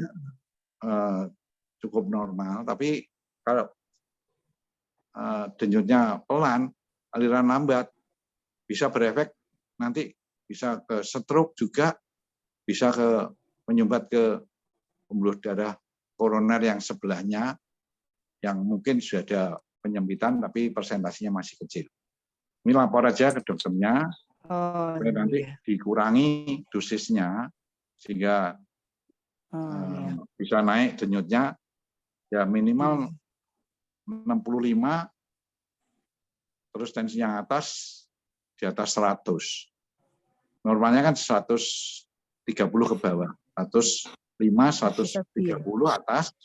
cukup normal, tapi kalau denyutnya pelan, aliran lambat, bisa berefek nanti bisa ke stroke juga, bisa ke menyumbat ke pembuluh darah koroner yang sebelahnya, yang mungkin sudah ada penyempitan tapi persentasenya masih kecil. Ini lapor aja ke dokternya, supaya nanti dikurangi dosisnya sehingga bisa naik denyutnya ya minimal 65, terus tensi yang atas di atas 100. Normalnya kan 130 ke bawah, 105, 130 atas,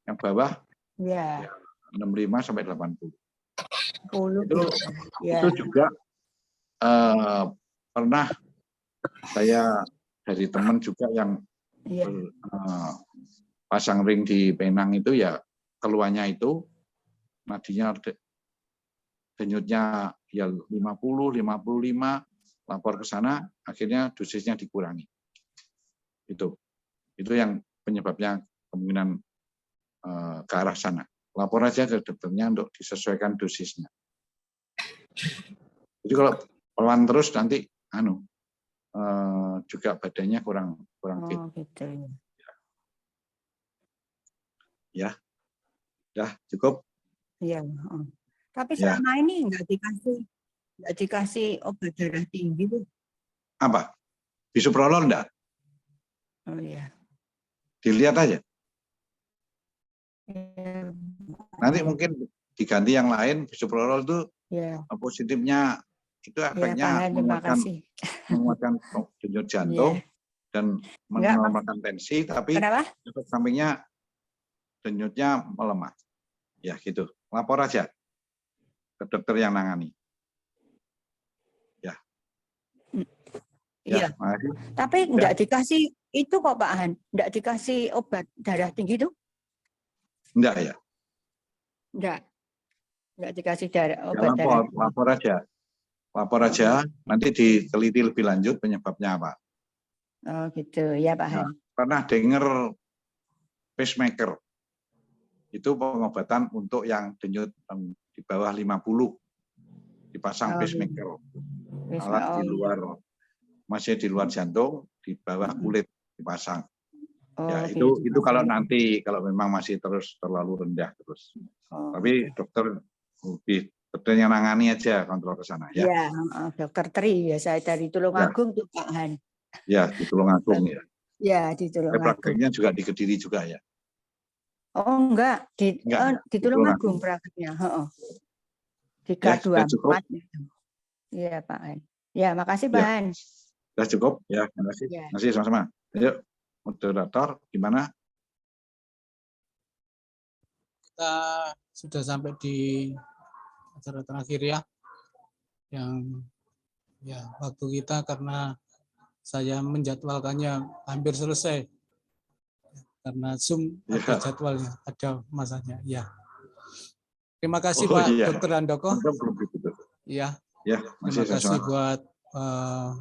yang bawah 65 sampai 80. Itu juga pernah saya dari teman juga yang pasang ring di Penang itu ya keluarnya itu nadinya denyutnya ya 50, 55, lapor ke sana, akhirnya dosisnya dikurangi. Itu yang penyebabnya kemungkinan ke arah sana. Lapor aja ke dokternya untuk disesuaikan dosisnya. Jadi kalau pelan terus nanti juga badannya kurang fit. Gitu. Ya, dah cukup. Iya. Tapi selama ini nggak dikasih obat darah tinggi tuh. Apa? Bisoprolol enggak? Oh iya. Dilihat aja. Nanti mungkin diganti yang lain. Bisoprolol itu positifnya itu efeknya menguatkan denyut jantung dan menormalkan tensi, tapi efek sampingnya denyutnya melemah. Ya gitu. Lapor aja ke dokter yang nangani. Ya. Iya. Tapi enggak dikasih itu kok Pak Han, enggak dikasih obat darah tinggi itu? Enggak ya? Enggak dikasih obat darah tinggi. Lapor aja, nanti diteliti lebih lanjut penyebabnya apa. Oh gitu, ya Pak Han. Pernah dengar pacemaker? Itu pengobatan untuk yang denyut di bawah 50 dipasang Oh, pacemaker. Wis, Alat di oh, luar, masih di luar jantung, di bawah kulit dipasang. Ya gitu, itu Mas. kalau nanti kalau memang masih terus terlalu rendah terus. Oh, Tapi gitu. dokter yang nangani aja kontrol ke sana ya. Ya, Dokter Tri ya, saya dari Tulungagung tuh Pak Han. Ya di Tulungagung ya. Ya, di Tulungagung. Prakteknya juga di Kediri juga ya. Oh enggak, di Tulungagung prakteknya. Di Ya, sudah cukup. K24 itu. Iya Pak Han. Ya, makasih Pak Ya. Han. Sudah cukup ya, terima kasih. Ya. Terima kasih sama-sama. Ayo, moderator gimana? Kita sudah sampai di acara terakhir ya, yang ya waktu kita karena saya menjadwalkannya hampir selesai karena Zoom ada jadwalnya, ada masanya. Ya, terima kasih Pak Dr. Handoko. Ya, terima kasih buat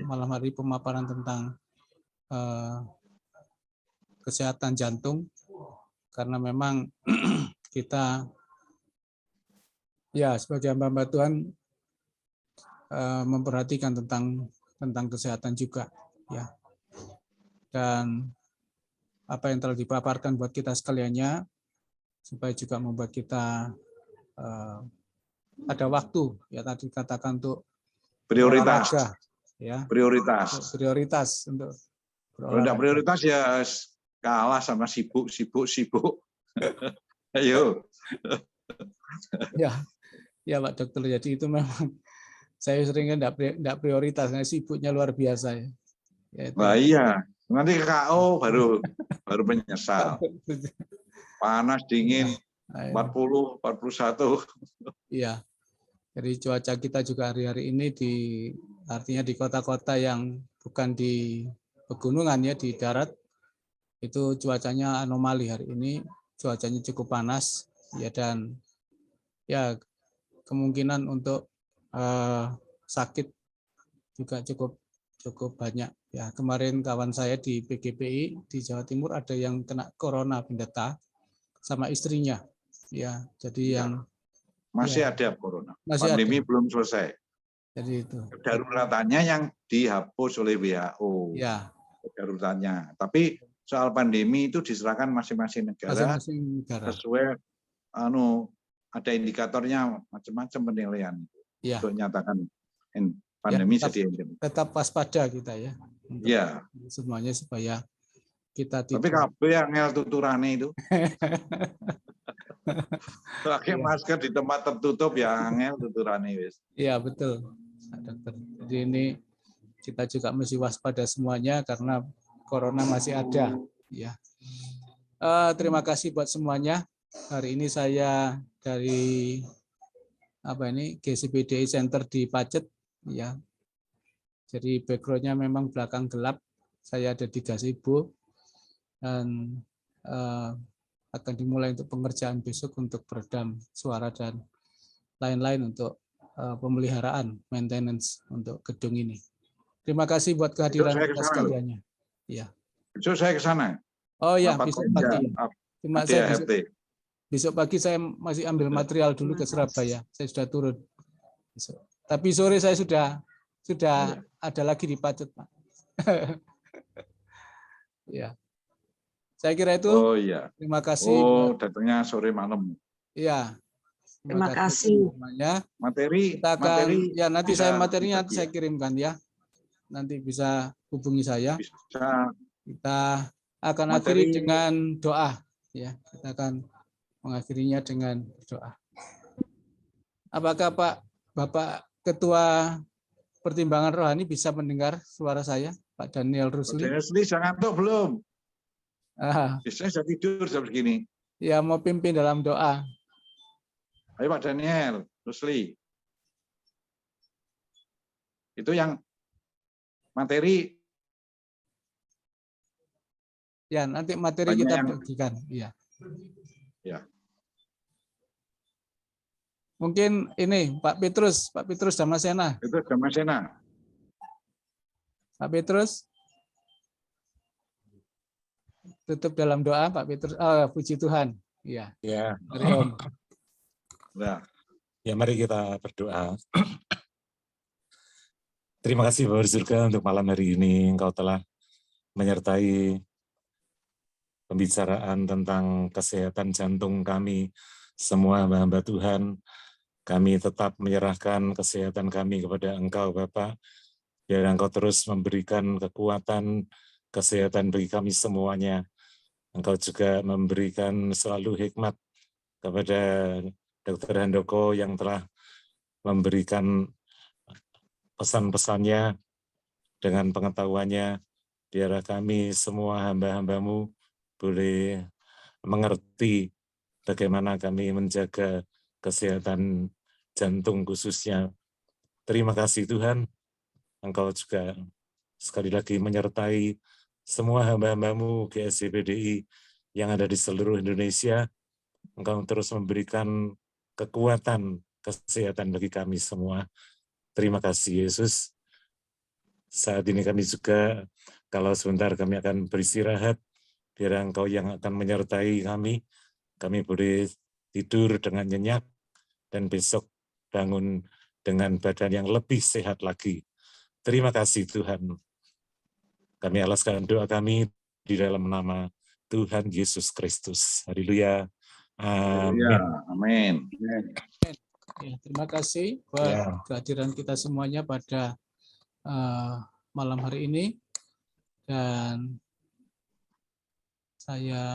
malam hari pemaparan tentang kesehatan jantung, karena memang kita ya sebagai hamba Tuhan memperhatikan tentang kesehatan juga ya, dan apa yang telah dipaparkan buat kita sekaliannya supaya juga membuat kita ada waktu ya tadi katakan untuk prioritas olahraga, ya prioritas untuk kalau tidak prioritas ya kalah sama sibuk. Ayo. Ya Pak Dokter, jadi itu memang saya seringnya tidak prioritas, sibuknya luar biasa ya. Nah iya, nanti ke KO baru menyesal. Panas dingin 40, 41. Iya. Jadi cuaca kita juga hari-hari ini artinya di kota-kota yang bukan di pegunungan ya, di darat itu cuacanya anomali hari ini, cuacanya cukup panas ya, dan ya kemungkinan untuk sakit juga cukup banyak ya. Kemarin kawan saya di PGPI di Jawa Timur ada yang kena corona pendeta sama istrinya ya, jadi yang masih ada corona, ada. pandemi belum selesai. Jadi itu kedaruratannya yang dihapus oleh WHO ya, kedaruratannya, tapi soal pandemi itu diserahkan masing-masing negara, sesuai ada indikatornya macam-macam penilaian ya, untuk nyatakan pandemi ya, jadi tetap waspada kita ya, ya semuanya supaya kita tidak. Tapi kabeh angel tuturane itu. Pakai masker di tempat tertutup ya angel tuturane wis. Iya betul, Dokter. Jadi ini kita juga mesti waspada semuanya karena corona masih ada. Ya. Terima kasih buat semuanya. Hari ini saya dari GCPDI Center di Pacet ya. Jadi backgroundnya memang belakang gelap. Saya ada di gazebo dan akan dimulai untuk pengerjaan besok untuk peredam suara dan lain-lain untuk pemeliharaan maintenance untuk gedung ini. Terima kasih buat kehadiran kita sekaliannya. Ya. Besok saya ke sana. Oh ya, besok pagi. Cuma saya besok pagi saya masih ambil material dulu ke Surabaya. Saya sudah turun. Besok. Tapi sore saya sudah ada lagi di Pacet, Pak. Ya. Saya kira itu. Oh iya. Terima kasih. Oh, datangnya sore malam. Iya. Terima kasih. Materi ya nanti materinya saya kirimkan ya. Nanti bisa hubungi saya. Bisa. Kita akan akhiri dengan doa ya. Kita akan mengakhirinya dengan doa. Apakah Bapak Ketua Pertimbangan Rohani bisa mendengar suara saya, Pak Daniel Rusli? Pak Rusli jangan ngantuk belum? Biasanya sudah tidur jam segini. Ya mau pimpin dalam doa. Ayo Pak Daniel Rusli. Itu yang materi. Ya nanti materi kita bagikan. Ya. Ya. Mungkin ini Pak Petrus Damasena. Petrus Damasena. Pak Petrus. Tutup dalam doa Pak Petrus. Puji Tuhan. Iya. Ya. Om. Nah. Ya, mari kita berdoa. Terima kasih Bapak di surga untuk malam hari ini Engkau telah menyertai pembicaraan tentang kesehatan jantung kami semua hamba Tuhan. Kami tetap menyerahkan kesehatan kami kepada Engkau Bapak. Biar Engkau terus memberikan kekuatan kesehatan bagi kami semuanya. Engkau juga memberikan selalu hikmat kepada Dr. Handoko yang telah memberikan pesan-pesannya dengan pengetahuannya, biar kami semua hamba-hambamu boleh mengerti bagaimana kami menjaga kesehatan jantung khususnya. Terima kasih Tuhan, Engkau juga sekali lagi menyertai semua hamba-hambamu GSI PDI yang ada di seluruh Indonesia. Engkau terus memberikan kekuatan kesehatan bagi kami semua. Terima kasih Yesus. Saat ini kami juga, kalau sebentar kami akan beristirahat, biar Engkau yang akan menyertai kami. Kami boleh tidur dengan nyenyak, dan besok bangun dengan badan yang lebih sehat lagi. Terima kasih Tuhan. Kami alaskan doa kami di dalam nama Tuhan Yesus Kristus. Haleluya. Amin. Amin. Ya, terima kasih buat kehadiran kita semuanya pada malam hari ini, dan saya